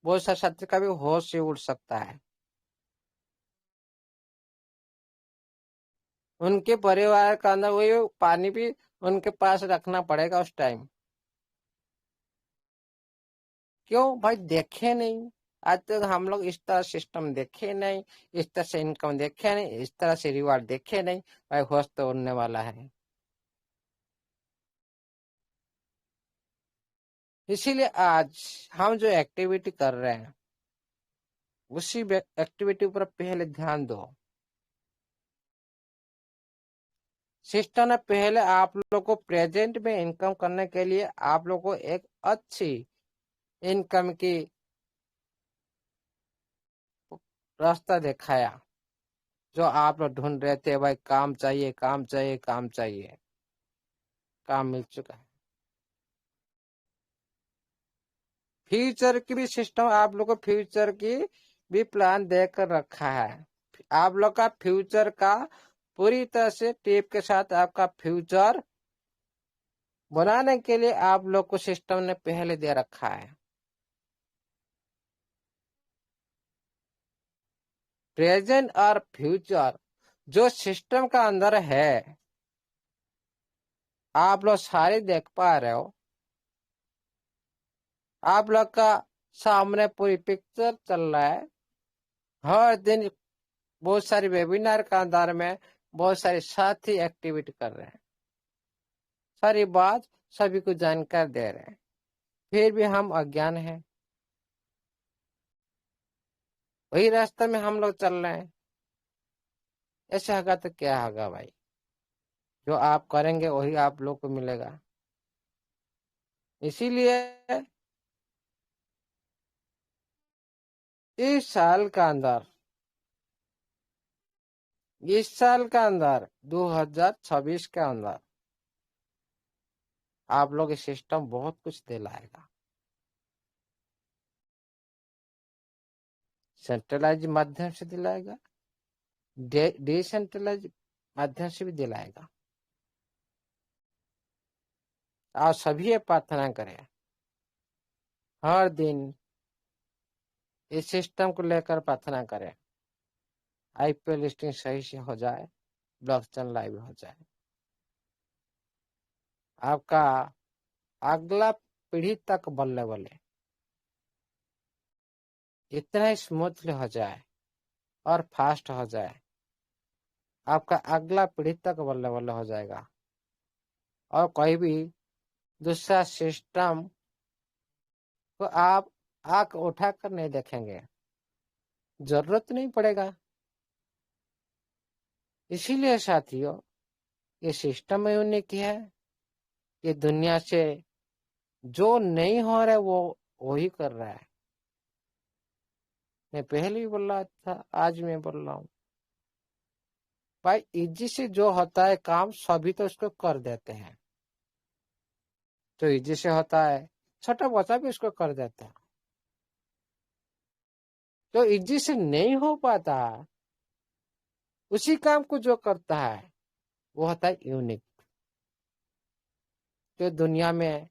बहुत सा सत्य का भी होश से उड़ सकता है। उनके परिवार का अंदर वही पानी भी उनके पास रखना पड़ेगा उस टाइम। क्यों भाई? देखे नहीं, आज तक हम लोग इस तरह सिस्टम देखे नहीं, इस तरह से इनकम देखे नहीं, इस तरह से रिवार्ड देखे नहीं। भाई होश तो उड़ने वाला है। इसीलिए आज हम जो एक्टिविटी कर रहे हैं उसी एक्टिविटी पर पहले ध्यान दो। सिस्टम ने पहले आप लोग को प्रेजेंट में इनकम करने के लिए आप लोग को एक अच्छी इनकम की रास्ता दिखाया, जो आप लोग ढूंढ रहे थे। भाई काम चाहिए, काम चाहिए, काम चाहिए, काम मिल चुका है। फ्यूचर की भी सिस्टम आप लोग को फ्यूचर की भी प्लान देकर रखा है। आप लोग का फ्यूचर का पूरी तरह से टिप के साथ आपका फ्यूचर बनाने के लिए आप लोग को सिस्टम ने पहले दे रखा है। प्रेजेंट और फ्यूचर जो सिस्टम का अंदर है, आप लोग सारे देख पा रहे हो। आप लोग का सामने पूरी पिक्चर चल रहा है। हर दिन बहुत सारी वेबिनार का अंदर में बहुत सारे साथी एक्टिविटी कर रहे हैं, सारी बात सभी को जानकार दे रहे हैं, फिर भी हम अज्ञान हैं। वही रास्ते में हम लोग चल रहे हैं। ऐसे होगा तो क्या होगा भाई? जो आप करेंगे वही आप लोग को मिलेगा। इसीलिए इस साल का अंदर, इस साल का अंदर 2026 के अंदर आप लोग इस सिस्टम बहुत कुछ दिलाएगा। सेंट्रलाइज माध्यम से दिलाएगा, डिसेंट्रलाइज माध्यम से भी दिलाएगा। आप सभी ये प्रार्थना करें हर दिन, इस सिस्टम को लेकर प्रार्थना करें। आईपीएल लिस्टिंग सही से हो जाए, ब्लॉकचेन लाइव हो जाए, आपका अगला पीढ़ी तक बल्ले बल्ले इतना ही स्मूथली हो जाए और फास्ट हो जाए, आपका अगला पीढ़ी तक बल्ले बल्ले हो जाएगा। और कोई भी दूसरा सिस्टम को आप आंख उठाकर नहीं देखेंगे, जरूरत नहीं पड़ेगा। इसीलिए साथियों, ये सिस्टम यूनिक है। ये दुनिया से जो नहीं हो रहा है वो वही कर रहा है। मैं पहले ही बोल रहा था, आज मैं बोल रहा हूँ। भाई इजी से जो होता है काम सभी तो उसको कर देते हैं। जो इजी से होता है छोटा बच्चा भी उसको कर देता है। जो इजी से नहीं हो पाता उसी काम को जो करता है वो होता है यूनिक। जो दुनिया में,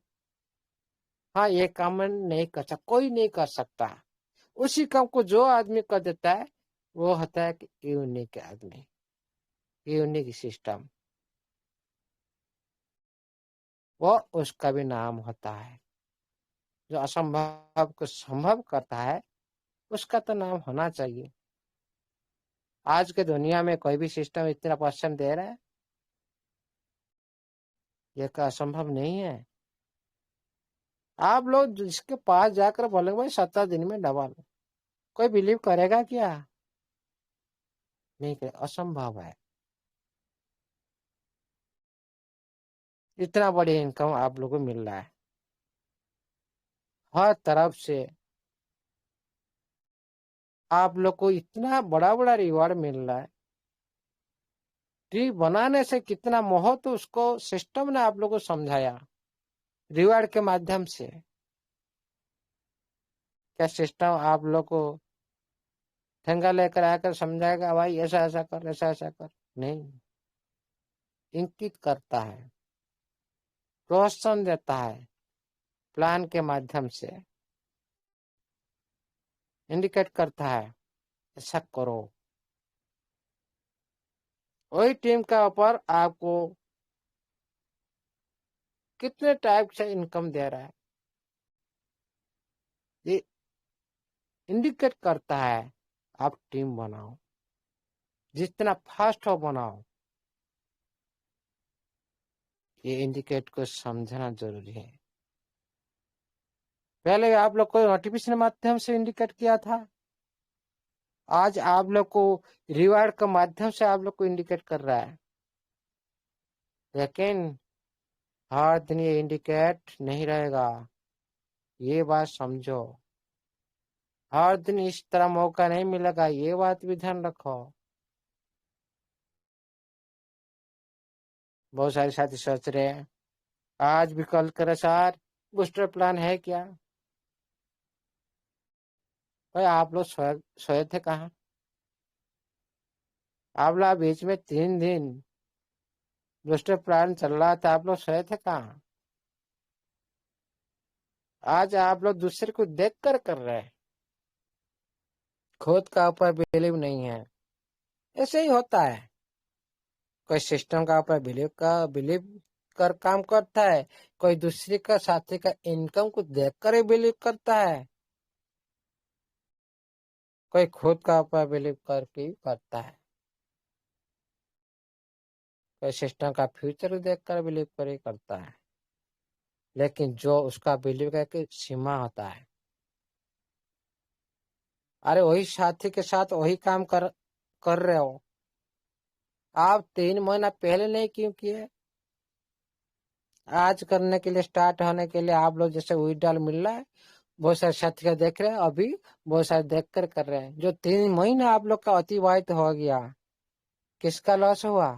हाँ ये काम मैं नहीं कर सकता, कोई नहीं कर सकता, उसी काम को जो आदमी कर देता है वो होता है कि यूनिक आदमी, यूनिक सिस्टम। वो उसका भी नाम होता है। जो असंभव को संभव करता है उसका तो नाम होना चाहिए। आज के दुनिया में कोई भी सिस्टम इतना परसेंट दे रहा है, ये का असंभव नहीं है। आप लोग जिसके पास जाकर बोलेंगे भाई 17 दिन में डबल, कोई बिलीव करेगा क्या? नहीं करे, असंभव है। इतना बड़ी इनकम आप लोगों को मिल रहा है, हर तरफ से आप लोग को इतना बड़ा बड़ा रिवॉर्ड मिल रहा है। ट्री बनाने से कितना महत्व उसको सिस्टम ने आप लोग को समझाया रिवॉर्ड के माध्यम से। क्या सिस्टम आप लोग को ठेंगा लेकर आकर समझाएगा भाई ऐसा ऐसा कर, ऐसा ऐसा कर? नहीं, इंकित करता है, प्रोत्साहन देता है, प्लान के माध्यम से इंडिकेट करता है ऐसा करो। वही टीम का ऊपर आपको कितने टाइप से इनकम दे रहा है। ये इंडिकेट करता है आप टीम बनाओ, जितना फास्ट हो बनाओ। ये इंडिकेट को समझना जरूरी है। पहले आप लोग को नोटिफिकेशन माध्यम से इंडिकेट किया था, आज आप लोग को रिवार्ड के माध्यम से आप लोग को इंडिकेट कर रहा है। लेकिन हर दिन ये इंडिकेट नहीं रहेगा, ये बात समझो। हर दिन इस तरह मौका नहीं मिलेगा, ये बात भी ध्यान रखो। बहुत सारे साथी सोच रहे हैं आज भी कल करे सर, बूस्टर प्लान है क्या? भाई आप लोग सोए सोए थे कहाँ? आप लोग बीच में 3 दिन बूस्टर प्लान चल रहा था, आप लोग सोए थे कहाँ? आज आप लोग दूसरे को देख कर रहे हैं, खुद का ऊपर बिलीव नहीं है। ऐसे ही होता है, कोई सिस्टम का ऊपर बिलीव कर काम करता है, कोई दूसरे का साथी का इनकम को देख कर ही बिलीव करता है, कोई खुद का ऊपर बिलीव करके ही करता है, कोई सिस्टम का फ्यूचर देख कर बिलीव कर ही करता है। लेकिन जो उसका बिलीव का एक सीमा होता है, अरे वही साथी के साथ वही काम कर रहे हो, आप 3 महीना पहले नहीं क्यों किए? आज करने के लिए, स्टार्ट होने के लिए आप लोग जैसे विड्रॉल मिल रहा है, बहुत सारे साथी का देख रहे हैं, अभी बहुत सारे देख कर रहे हैं। जो 3 महीना आप लोग का अतिवाहित हो गया, किसका लॉस हुआ?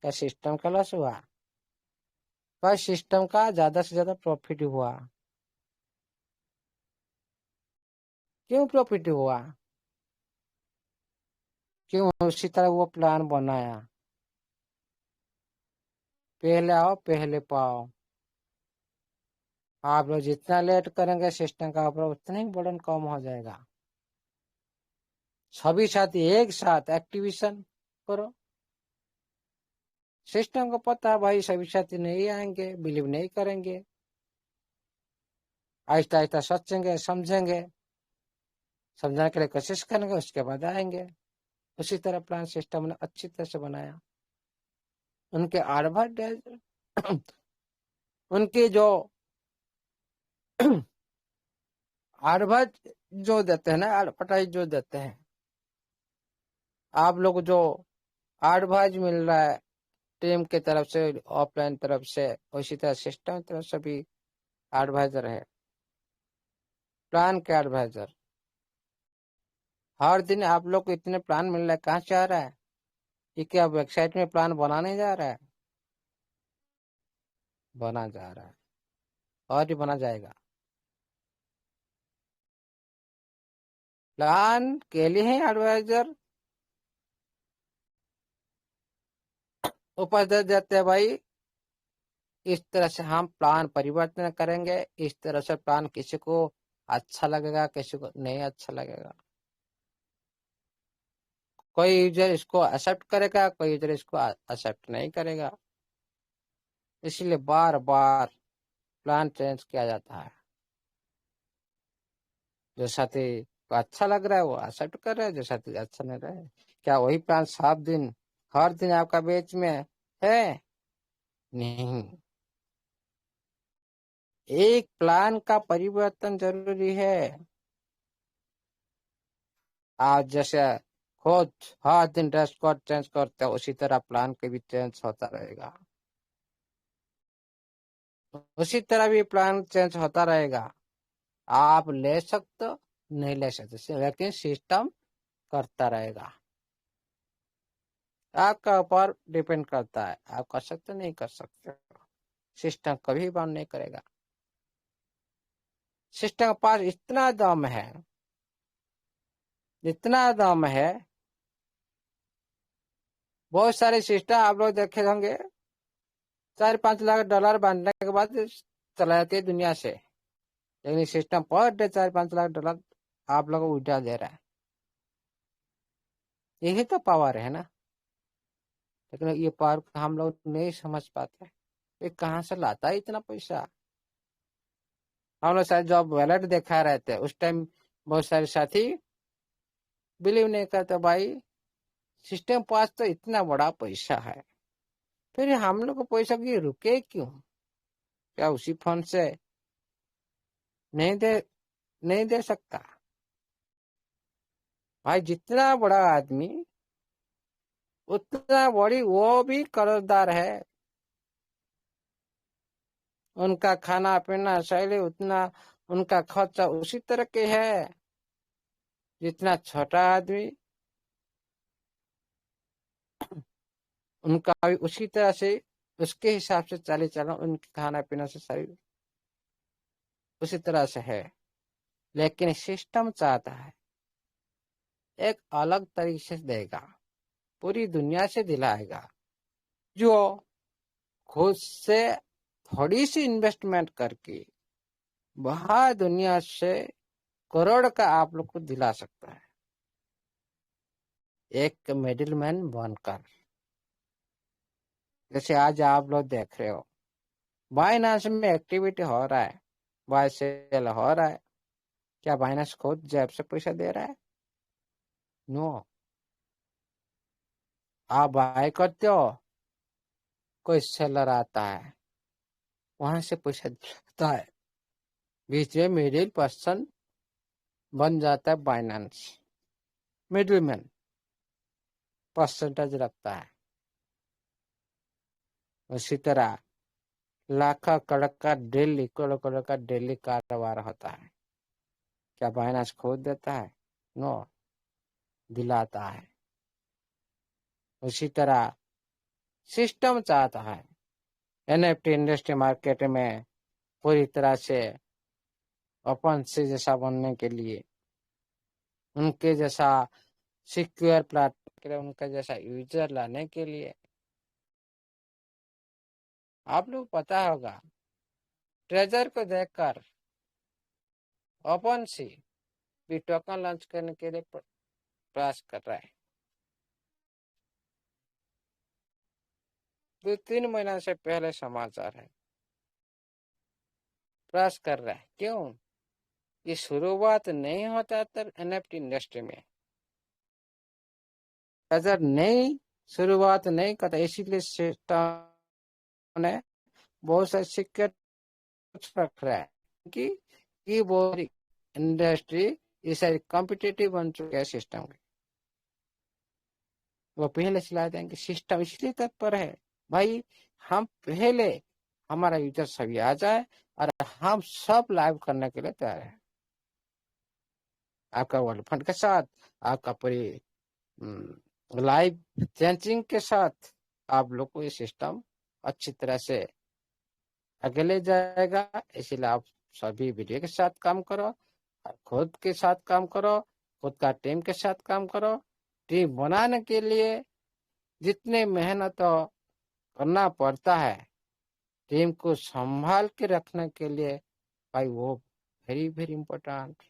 क्या सिस्टम का लॉस हुआ? पर सिस्टम का ज्यादा से ज्यादा प्रॉफिट हुआ। क्यों प्रॉफिट हुआ? क्यों? उसी तरह वो प्लान बनाया, पहले आओ पहले पाओ। आप लोग जितना लेट करेंगे सिस्टम का ऊपर उतना ही बर्डन कम हो जाएगा। सभी साथी एक साथ एक्टिवेशन करो। सिस्टम को पता है भाई सभी साथी नहीं आएंगे, बिलीव नहीं करेंगे, आहिस्ता आहिस्ता सोचेंगे, समझेंगे, समझाने के लिए कोशिश करेंगे, उसके बाद आएंगे। उसी तरह प्लान सिस्टम ने अच्छी तरह से बनाया। उनके एडवर्टाइज उनके जो एडवर्टाइज जो देते हैं ना, एडवर्टाइज जो देते हैं, आप लोग जो एडवाइज मिल रहा है टीम की तरफ से, ऑफलाइन तरफ से, उसी तरह सिस्टम की तरफ से भी एडवाइजर है, प्लान के एडवाइजर। हर दिन आप लोग को इतने प्लान मिल रहा है, कहाँ से आ रहा है? ये क्या वेबसाइट में प्लान बनाने जा रहा है? बना जा रहा है और भी बना जाएगा। प्लान के लिए है एडवाइजर, ऊपर दे देते हैं भाई इस तरह से हम प्लान परिवर्तन करेंगे, इस तरह से प्लान किसी को अच्छा लगेगा, किसी को नहीं अच्छा लगेगा। कोई यूजर इसको एक्सेप्ट करेगा, कोई यूजर इसको एक्सेप्ट नहीं करेगा। इसलिए बार बार प्लान चेंज किया जाता है। जो साथी को अच्छा लग रहा है वो एक्सेप्ट कर रहा है, जो साथी अच्छा नहीं रहा है। क्या वही प्लान 7 दिन हर दिन आपका बेच में है? नहीं। एक प्लान का परिवर्तन जरूरी है। आज जैसे खुद हर दिन ड्रेस कोड चेंज करते हो, उसी तरह प्लान के भी चेंज होता रहेगा, उसी तरह भी प्लान चेंज होता रहेगा। आप ले सकते हो, नहीं ले सकते, लेकिन सिस्टम करता रहेगा। आपका ऊपर डिपेंड करता है, आप कर सकते नहीं कर सकते। सिस्टम कभी बंद नहीं करेगा। सिस्टम के पास इतना दम है, इतना दम है। बहुत सारे सिस्टम आप लोग देखे होंगे, 4-5 लाख डॉलर बांटने के बाद चला जाती है दुनिया से। लेकिन system per day 4-5 lakh dollar आप लोग को उल्टा दे रहा है। यही तो पावर है ना। लेकिन ये पावर हम लोग नहीं समझ पाते, ये कहाँ से लाता है इतना पैसा? हम लोग शायद जब वैलेट देखा रहे थे उस टाइम बहुत सारे साथी बिलीव नहीं करते, भाई सिस्टम पास तो इतना बड़ा पैसा है, फिर हम लोग को पैसा की रुके क्यों? क्या उसी फंड से नहीं दे नहीं दे सकता? भाई जितना बड़ा आदमी उतना बड़ी वो भी कर्जदार है। उनका खाना पीना शैली उतना, उनका खर्चा उसी तरह के है जितना छोटा आदमी, उनका भी उसी तरह से उसके हिसाब से चाली चलन, उनके खाना पीना से सारी उसी तरह से है। लेकिन सिस्टम चाहता है एक अलग तरीके से देगा, पूरी दुनिया से दिलाएगा, जो खुद से थोड़ी सी इन्वेस्टमेंट करके बाहर दुनिया से करोड़ का आप लोग को दिला सकता है, एक मिडिलमैन बनकर। जैसे आज आप लोग देख रहे हो बाइनांस में एक्टिविटी हो रहा है, बाय सेल हो रहा है, क्या बाइनांस खुद जेब से पैसा दे रहा है? नो। आप बाय करते हो, कोई सेलर आता है वहां से पैसा देता है, बीच में मिडिल पर्सन बन जाता है बाइनांस, मिडिलमैन परसेंटेज रखता है। उसी तरह लाखों करोड़ का डेली, करोड़ करोड़ का डेली कारोबार होता है, क्या बाइनांस खुद देता है? नो, दिलाता है। उसी तरह सिस्टम चाहता है एनएफटी इंडस्ट्री मार्केट में पूरी तरह से ओपन से जैसा बनने के लिए, उनके जैसा सिक्योर प्लेटफॉर्म के लिए, उनका जैसा यूजर लाने के लिए। आप लोग पता होगा ट्रेजर को देखकर ओपन सी भी टोकन लॉन्च करने के लिए प्रयास कर रहा है। 2-3 महीना से पहले समाचार है, प्रयास कर रहा है। क्यों? ये शुरुआत नहीं होता था एनएफटी इंडस्ट्री में, अगर नई शुरुआत नहीं करता, इसीलिए सिस्टम ने बहुत सारे सिक्योर रख रहा है कि वो इंडस्ट्री ये सारी कॉम्पिटिटिव बन चुके हैं सिस्टम के। वो पहले चला देंगे, सिस्टम इसलिए तत्पर है भाई, हम पहले हमारा यूजर सभी आ जाए और हम सब लाइव करने के लिए तैयार है, आपका वर्ल्ड फंड के साथ, आपका पूरी लाइव चेंजिंग के साथ। आप लोग को ये सिस्टम अच्छी तरह से आगे ले जाएगा, इसीलिए आप सभी वीडियो के साथ काम करो और खुद के साथ काम करो, खुद का टीम के साथ काम करो। टीम बनाने के लिए जितने मेहनत करना पड़ता है, टीम को संभाल के रखने के लिए भाई, वो वेरी वेरी इंपॉर्टेंट।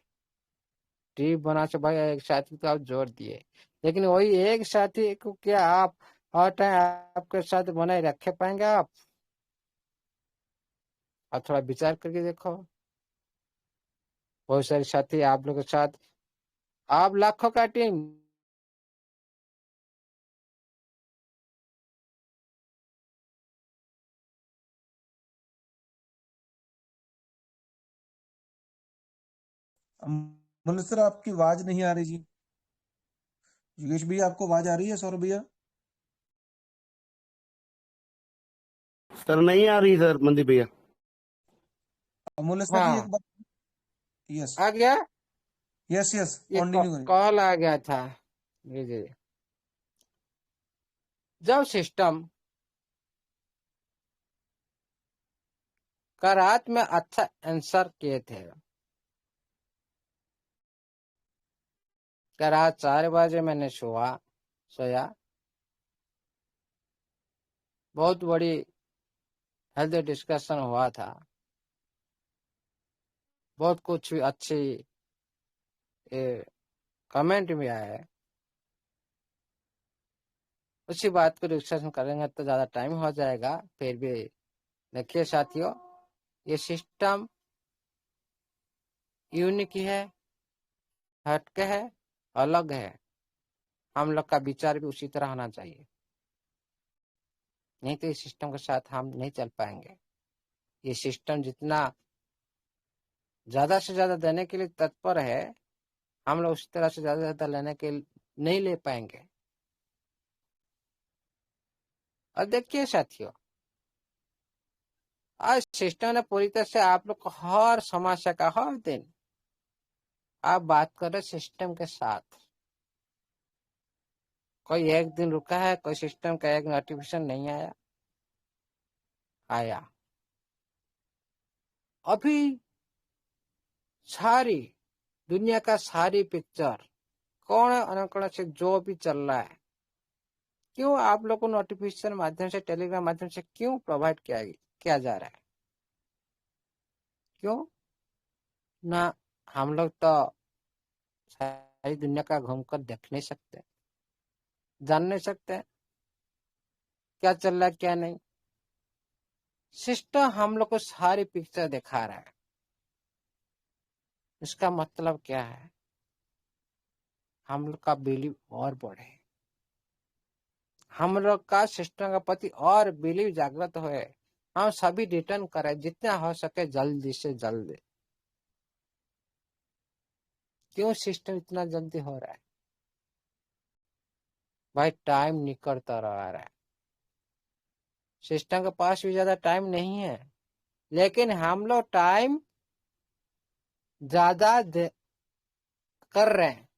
टीम बना से भाई एक साथी को आप जोड़ दिए, लेकिन वही एक साथी को क्या आप हर टाइम आपके साथ बनाए रखे पाएंगे? आप थोड़ा विचार करके देखो। बहुत सारे साथी आप लोग के साथ, आप लाखों का टीम मुन्ना सर आपकी आवाज नहीं आ रही जी। योगेश भैया आपको आवाज आ रही है? सौरभ भैया? सर नहीं आ रही सर, मनदीप भैया। मुन्ना सर जी एक हाँ बात। यस आ गया, यस यस, ये कंटिन्यू करें। कॉल आ गया था। जी जी। जब सिस्टम का रात में अच्छा आंसर किए थे, क्या रात 4 बजे मैंने सोया, बहुत बड़ी हेल्दी डिस्कशन हुआ था, बहुत कुछ अच्छी कमेंट भी आए। उसी बात को डिस्कशन करेंगे तो ज्यादा टाइम हो जाएगा, फिर भी देखिए साथियों, ये सिस्टम यूनिक है, हटके है, अलग है। हम लोग का विचार भी उसी तरह होना चाहिए, नहीं तो इस सिस्टम के साथ हम नहीं चल पाएंगे। ये सिस्टम जितना ज्यादा से ज्यादा देने के लिए तत्पर है, हम लोग उसी तरह से ज्यादा से ज्यादा लेने के नहीं ले पाएंगे। और देखिए साथियों, आज सिस्टम ने पूरी तरह से आप लोग को हर समस्या का हर दिन आप बात कर रहे सिस्टम के साथ। कोई एक दिन रुका है, कोई सिस्टम का एक नोटिफिकेशन नहीं आया? आया। अभी सारी दुनिया का सारी पिक्चर कोने अनुकोण से जो भी चल रहा है, क्यों आप लोग को नोटिफिकेशन माध्यम से, टेलीग्राम माध्यम से क्यों प्रोवाइड किया जा रहा है? क्यों ना? हम लोग तो सारी दुनिया का घूमकर देख नहीं सकते, जान नहीं सकते क्या चल रहा है क्या नहीं। सिस्टम हम लोग को सारी पिक्चर दिखा रहा है। इसका मतलब क्या है? हम लोग का बिलीव और बढ़े, हम लोग का सिस्टम का प्रति और बिलीव जागृत होए, हम सभी रिटर्न करें जितना हो सके जल्दी से जल्दी। क्यों सिस्टम इतना जल्दी हो रहा है? भाई टाइम निकलता रहा है, सिस्टम के पास भी ज्यादा टाइम नहीं है, लेकिन हम लोग टाइम ज्यादा कर रहे हैं।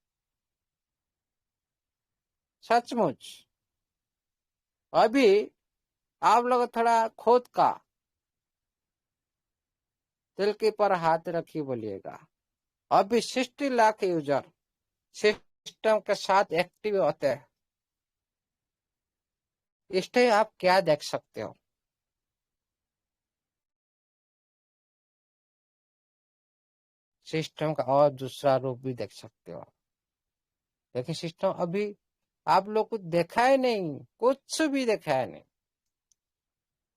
सचमुच अभी आप लोग थोड़ा खुद का दिल के पर हाथ रखिए, बोलिएगा अभी 60 लाख यूजर सिस्टम के साथ एक्टिव होते हैं। इससे आप क्या देख सकते हो? सिस्टम का और दूसरा रूप भी देख सकते हो। लेकिन सिस्टम अभी आप लोग को देखा है नहीं, कुछ भी देखा है नहीं।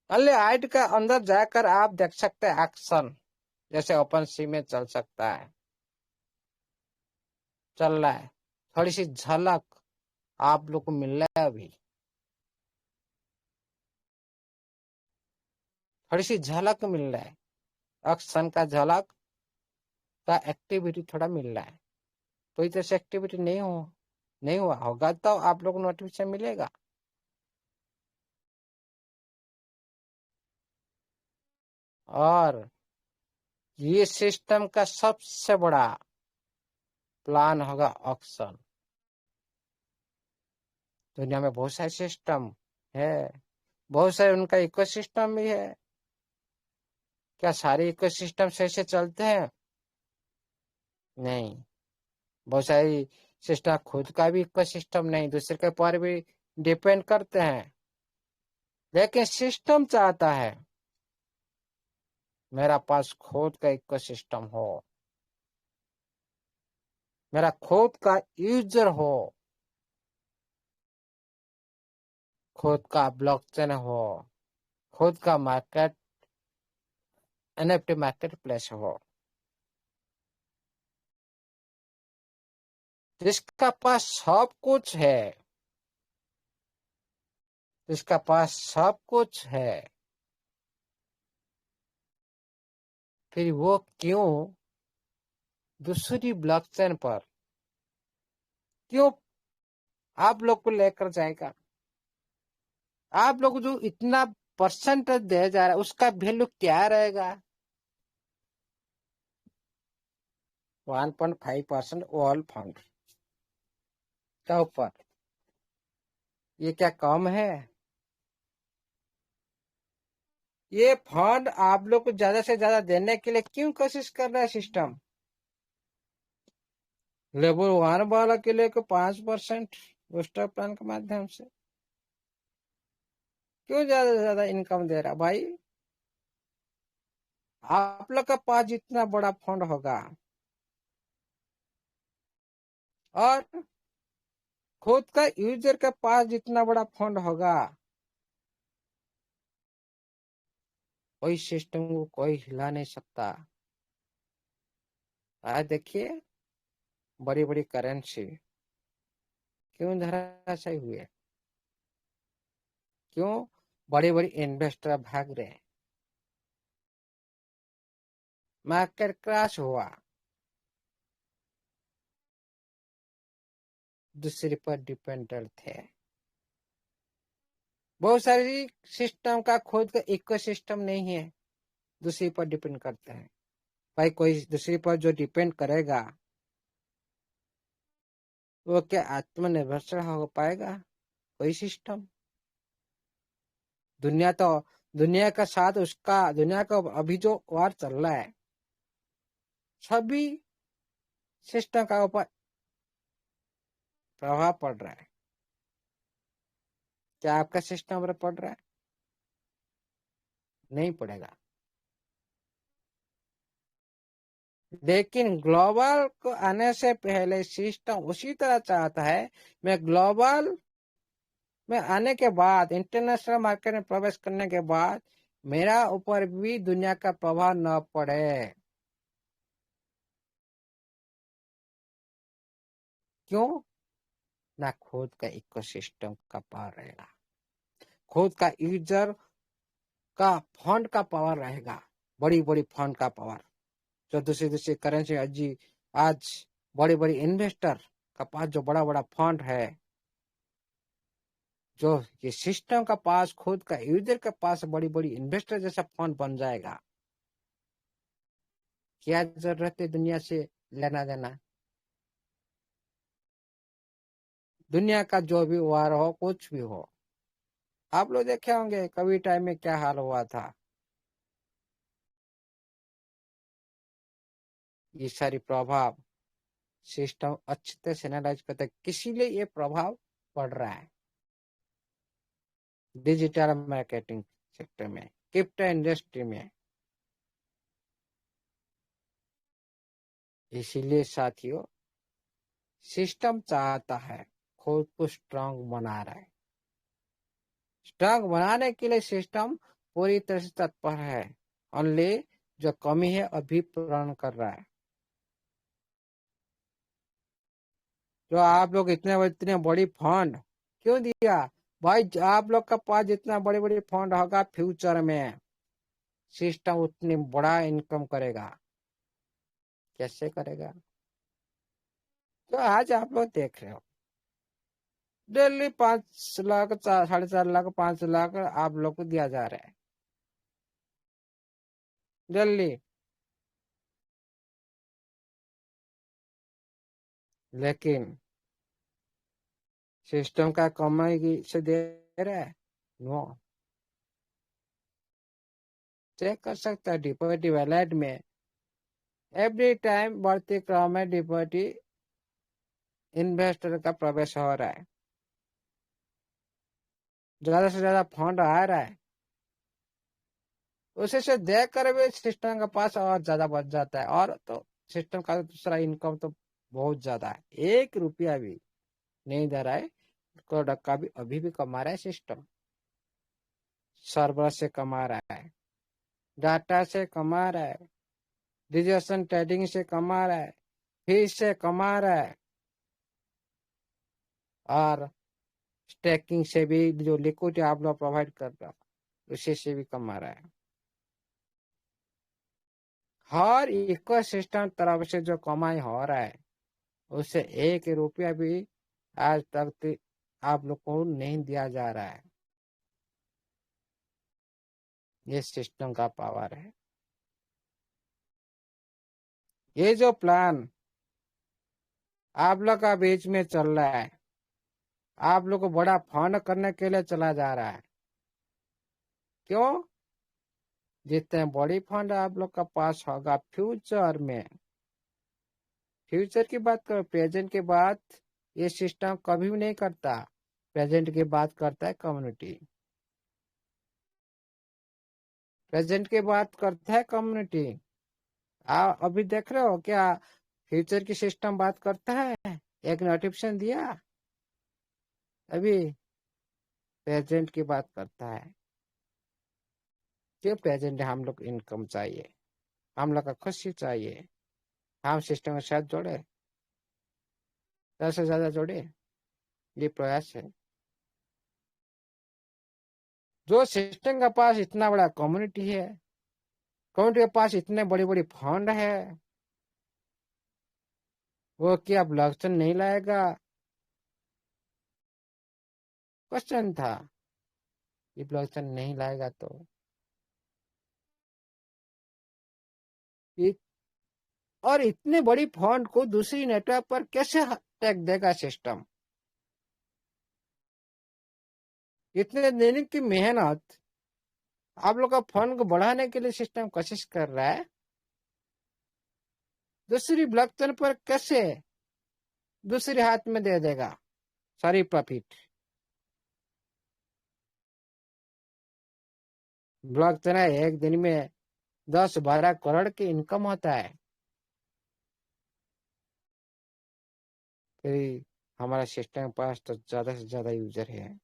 अल्ले आइड का अंदर जाकर आप देख सकते हैं एक्शन, जैसे ओपन सी में चल सकता है, चल रहा है। थोड़ी सी झलक आप लोग को मिल रहा है अभी, थोड़ी सी झलक मिल रहा है, एक्शन का झलक का एक्टिविटी थोड़ा मिल रहा है। कोई तरह से एक्टिविटी नहीं हुआ होगा तो आप लोग को नोटिफिकेशन मिलेगा। और ये सिस्टम का सबसे बड़ा प्लान होगा ऑक्शन। दुनिया में बहुत सारे सिस्टम है, बहुत सारे उनका इकोसिस्टम भी है। क्या सारे इकोसिस्टम सही से चलते हैं? नहीं, बहुत सारी सिस्टम खुद का भी इकोसिस्टम नहीं, दूसरे के ऊपर भी डिपेंड करते हैं। लेकिन सिस्टम चाहता है मेरा पास खुद का इकोसिस्टम हो, मेरा खुद का यूजर हो, खुद का ब्लॉकचेन हो, खुद का मार्केट एनएफटी मार्केट प्लेस हो, जिसका पास सब कुछ है, जिसका पास सब कुछ है, फिर वो क्यों दूसरी ब्लॉकचेन पर क्यों आप लोग को लेकर जाएगा? आप लोग जो इतना परसेंटेज दिया जा रहा है उसका वैल्यू क्या रहेगा? 1.5% ऑल फंड का ऊपर, ये क्या कम है? ये फंड आप लोग को ज्यादा से ज्यादा देने के लिए क्यों कोशिश कर रहा है सिस्टम? लेवल 1 वाला के लिए 5% बूस्टर प्लान के माध्यम से क्यों ज्यादा से ज्यादा इनकम दे रहा भाई? आप लोग का पास जितना बड़ा फंड होगा और खुद का यूजर के पास जितना बड़ा फंड होगा, कोई सिस्टम को कोई हिला नहीं सकता। आज देखिए बड़ी बड़ी करेंसी क्यों धराशायी हुए, क्यों बड़े बड़े इन्वेस्टर भाग रहे, मार्केट क्रैश हुआ, दूसरे पर डिपेंडेंट थे। बहुत सारी सिस्टम का खुद का इको सिस्टम नहीं है, दूसरे पर डिपेंड करते हैं। भाई कोई दूसरे पर जो डिपेंड करेगा वो क्या आत्मनिर्भर हो पाएगा? कोई सिस्टम दुनिया का साथ उसका, दुनिया का अभी जो वार चल रहा है सभी सिस्टम का ऊपर प्रभाव पड़ रहा है। क्या आपका सिस्टम पर पड़ रहा है? नहीं पड़ेगा। लेकिन ग्लोबल को आने से पहले सिस्टम उसी तरह चाहता है, मैं ग्लोबल में आने के बाद, इंटरनेशनल मार्केट में प्रवेश करने के बाद मेरा ऊपर भी दुनिया का प्रभाव न पड़े। क्यों? ना खुद का इकोसिस्टम का पावर रहेगा, खुद का यूजर का फंड का पावर रहेगा, बड़ी बड़ी फंड का पावर, जो दूसरी दूसरी करेंसी आज बड़े बड़े इन्वेस्टर का पास जो बड़ा बड़ा फंड है, जो ये सिस्टम का पास खुद का यूजर के पास बड़ी बड़ी इन्वेस्टर जैसा फंड बन जाएगा, क्या जरूरत है दुनिया से लेना देना? दुनिया का जो भी वार हो, कुछ भी हो, आप लोग देखे होंगे कभी टाइम में क्या हाल हुआ था। ये सारी प्रभाव सिस्टम अच्छी तरह से एनालाइज करता है, किसी लिए ये प्रभाव पड़ रहा है। डिजिटल मार्केटिंग सेक्टर में, क्रिप्टो इंडस्ट्री में। इसीलिए साथियों सिस्टम चाहता है, खुद को स्ट्रांग बना रहा है। स्ट्रांग बनाने के लिए सिस्टम पूरी तरह से तत्पर है, ओनली जो कमी है अभी पूर्ण कर रहा है। जो आप लोग इतने बड़ी फंड क्यों दिया भाई? आप लोग का पास जितना बड़े बड़े फंड होगा, फ्यूचर में सिस्टम उतनी बड़ा इनकम करेगा। कैसे करेगा? तो आज आप लोग देख रहे हो डेली 5 लाख, 4.5 लाख, 5 लाख आप लोग को दिया जा रहा है डेली। लेकिन सिस्टम का कमाई से दे रहा है? नो। चेक कर सकता है डिपॉजिट वैलेट में, एवरी टाइम बढ़ती क्रम में डिपॉजिट इन्वेस्टर का प्रवेश हो रहा है, ज्यादा से ज्यादा फंड आ रहा है, उसे से देख कर भी सिस्टम के पास और ज्यादा बच जाता है। और तो सिस्टम का दूसरा इनकम तो बहुत ज्यादा है, 1 रुपया भी नहीं दे रहा है, करोड़ का भी अभी भी कमा रहा है सिस्टम। सर्वर से कमा रहा है, डाटा से कमा रहा है, डिजिटल ट्रेडिंग से कमा रहा है, फीस से कमा रहा है, और स्टेकिंग से भी जो लिक्विडिटी आप लोग प्रोवाइड कर रहा है उसी से भी कमा रहा है। हर इकोसिस्टम तरफ से जो कमाई हो रहा है उससे 1 रुपया भी आज तक आप लोग को नहीं दिया जा रहा है। ये सिस्टम का पावर है। ये जो प्लान आप लोग का बीच में चल रहा है, आप लोग को बड़ा फंड करने के लिए चला जा रहा है। क्यों? जितने बड़ी फंड आप लोग का पास होगा फ्यूचर में, फ्यूचर की बात करो, प्रेजेंट की बात ये सिस्टम कभी भी नहीं करता। प्रेजेंट की बात करता है कम्युनिटी, प्रेजेंट की बात करता है कम्युनिटी। अभी देख रहे हो क्या फ्यूचर की सिस्टम बात करता है? एक नोटिफिकेशन दिया? अभी प्रेजेंट की बात करता है। क्यों? प्रेजेंट हम लोग इनकम चाहिए, हम लोग का खुशी चाहिए, हम सिस्टम के साथ जुड़े, 10 से ज्यादा जुड़े, ये प्रयास है। जो सिस्टम के पास इतना बड़ा कम्युनिटी है, कम्युनिटी के पास इतने बड़ी बड़ी फंड है, वो क्या ब्लॉकचेन नहीं लाएगा? क्वेश्चन था, ये ब्लॉकचेन नहीं लाएगा तो इ- और इतने बड़ी फंड को दूसरी नेटवर्क पर कैसे टैग देगा सिस्टम? इतने दिन की मेहनत, आप लोग का फंड को बढ़ाने के लिए सिस्टम कोशिश कर रहा है, दूसरी ब्लॉकचेन पर कैसे दूसरे हाथ में दे देगा सारी प्रॉफिट? ब्लॉकचेन एक दिन में 10-12 करोड़ की इनकम होता है, फिर हमारा सिस्टम के पास तो ज्यादा से ज्यादा यूजर है,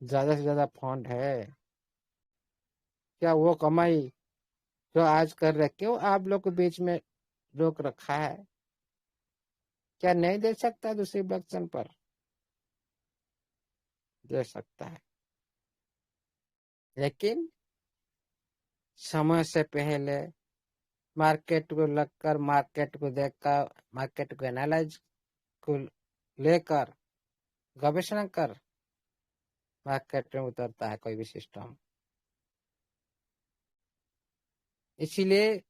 ज्यादा से ज्यादा फंड है। क्या वो कमाई जो आज कर रहे, क्यों आप लोग के बीच में रोक रखा है? क्या नहीं दे सकता दूसरी ब्लॉकचेन पर? दे सकता है, लेकिन समय से पहले मार्केट को लगकर, मार्केट को देखकर, मार्केट को एनालाइज को लेकर, गवेषणा कर मार्केट में उतरता है कोई भी सिस्टम। इसीलिए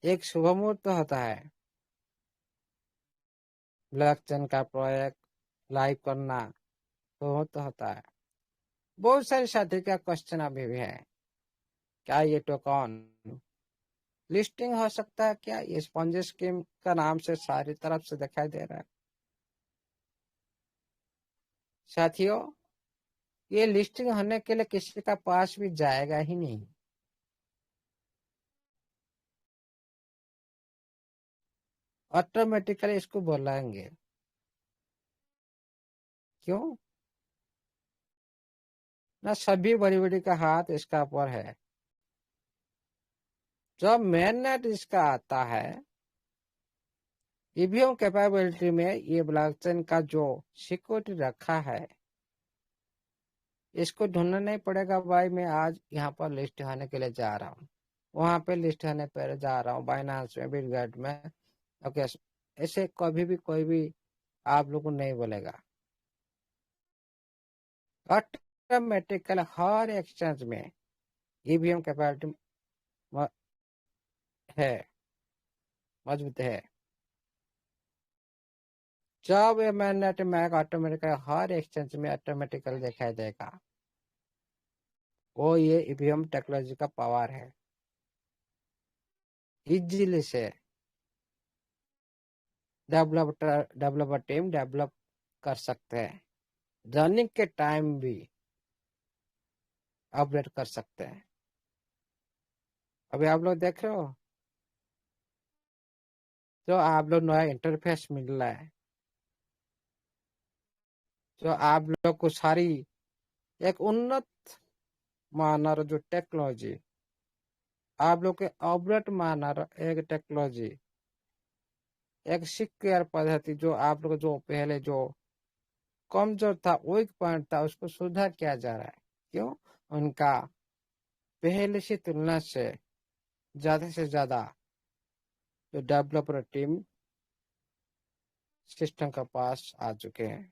एक शुभ मुहूर्त होता है ब्लॉकचेन का प्रोजेक्ट लाइव करना, मुहूर्त होता है। बहुत सारे साथी का क्वेश्चन अभी भी है, क्या ये टोकन लिस्टिंग हो सकता है? क्या ये स्पॉन्जी स्कीम का नाम से सारी तरफ से दिखाई दे रहा है? साथियों, ये लिस्टिंग होने के लिए किसी का पास भी जाएगा ही नहीं। ऑटोमेटिकली इसको बुलाएंगे। क्यों? ना सभी बड़ी बड़ी का हाथ इसका ऊपर है। जब मेन नेट इसका आता है, ईवीएम कैपेबिलिटी में ये ब्लॉकचेन का जो सिक्योरिटी रखा है, इसको ढूंढना नहीं पड़ेगा। भाई मैं आज यहाँ पर लिस्ट होने के लिए जा रहा हूँ, वहां पे लिस्ट होने पर जा रहा हूँ, बाइनांस में, बिटगेट में। ओके, ऐसे कभी भी कोई भी आप लोगों को नहीं बोलेगा। ऑटोमेटिकल हर एक्सचेंज में ईवीएम कैपेबिलिटी है, मजबूत है। जब ये मैनेट मैक ऑटोमेटिकल हर एक्सचेंज में ऑटोमेटिकल दिखाई देगा, वो ये ईवीएम टेक्नोलॉजी का पावर है। इजीली से डेवलपर टीम डेवलप कर सकते हैं, रनिंग के टाइम भी अपडेट कर सकते हैं। अभी आप लोग देख रहे हो, जो आप लोग नया इंटरफेस मिल रहा है, जो आप लोग को सारी एक उन्नत मानर जो टेक्नोलॉजी, आप लोग के अपडेट मानर एक टेक्नोलॉजी, एक सिक्योर पद्धति, जो आप लोग जो पहले जो कमजोर था, वीक पॉइंट था, उसको सुधार किया जा रहा है। क्यों? उनका पहले से तुलना से ज्यादा जो डेवलपर टीम सिस्टम के पास आ चुके हैं,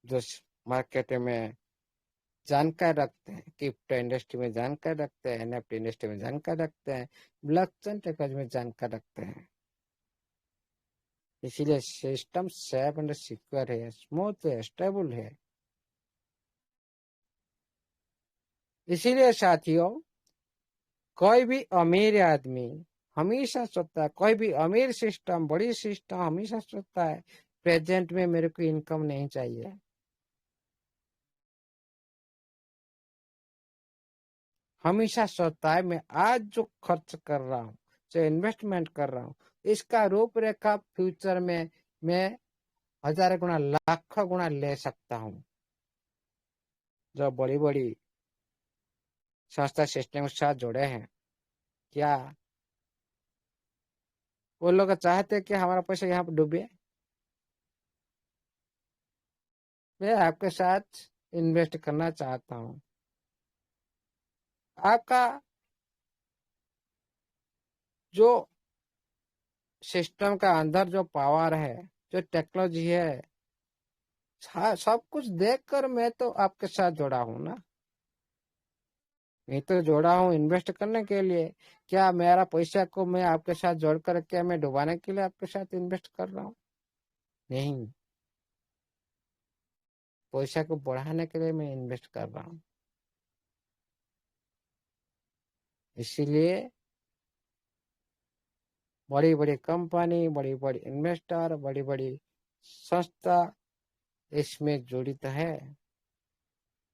जो मार्केट में जानकारी रखते हैं, क्रिप्टो इंडस्ट्री में जानकारी रखते हैं, एनएफटी इंडस्ट्री में जानकारी रखते हैं, ब्लॉकचेन टेक्नोलॉजी में जानकारी रखते हैं। इसीलिए सिस्टम सेफ एंड सिक्योर है, स्मूथ है, स्टेबल है। इसीलिए साथियों, कोई भी अमीर आदमी हमेशा सोचता है, कोई भी अमीर सिस्टम, बड़ी सिस्टम हमेशा सोचता है, प्रेजेंट में मेरे को इनकम नहीं चाहिए। हमेशा सोचता है, मैं आज जो खर्च कर रहा हूँ, जो इन्वेस्टमेंट कर रहा हूँ, इसका रूपरेखा फ्यूचर में मैं 1000 गुना, लाखों गुना ले सकता हूँ। जो बड़ी बड़ी संस्था सिस्टम के साथ जुड़े हैं, क्या वो लोग चाहते कि हमारा पैसा यहाँ पर डूबे। मैं आपके साथ इन्वेस्ट करना चाहता हूँ। आपका जो सिस्टम का अंदर जो पावर है, जो टेक्नोलॉजी है, सब कुछ देखकर मैं तो आपके साथ जुड़ा हूँ ना। मैं तो जोड़ा हूँ इन्वेस्ट करने के लिए। क्या मेरा पैसा को मैं आपके साथ जोड़ कर क्या मैं डुबाने के लिए आपके साथ इन्वेस्ट कर रहा हूँ? नहीं, पैसा को बढ़ाने के लिए मैं इन्वेस्ट कर रहा हूँ। इसीलिए बड़ी बड़ी कंपनी, बड़ी बड़ी इन्वेस्टर, बड़ी बड़ी संस्था इसमें जड़ित है।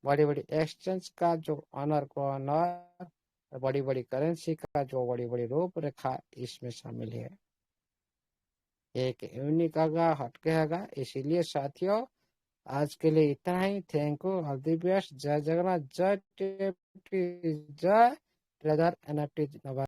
बड़ी बड़ी एक्सचेंज का जो ऑनर को ऑनर, बड़ी बड़ी करेंसी का जो बड़ी बड़ी रूपरेखा इसमें शामिल है। एक यूनिक आगा हटकेगा। इसीलिए साथियों, आज के लिए इतना ही। Thank you, all the best. जय जगन्नाथ, जय TFT, जय ट्रेडर NFT।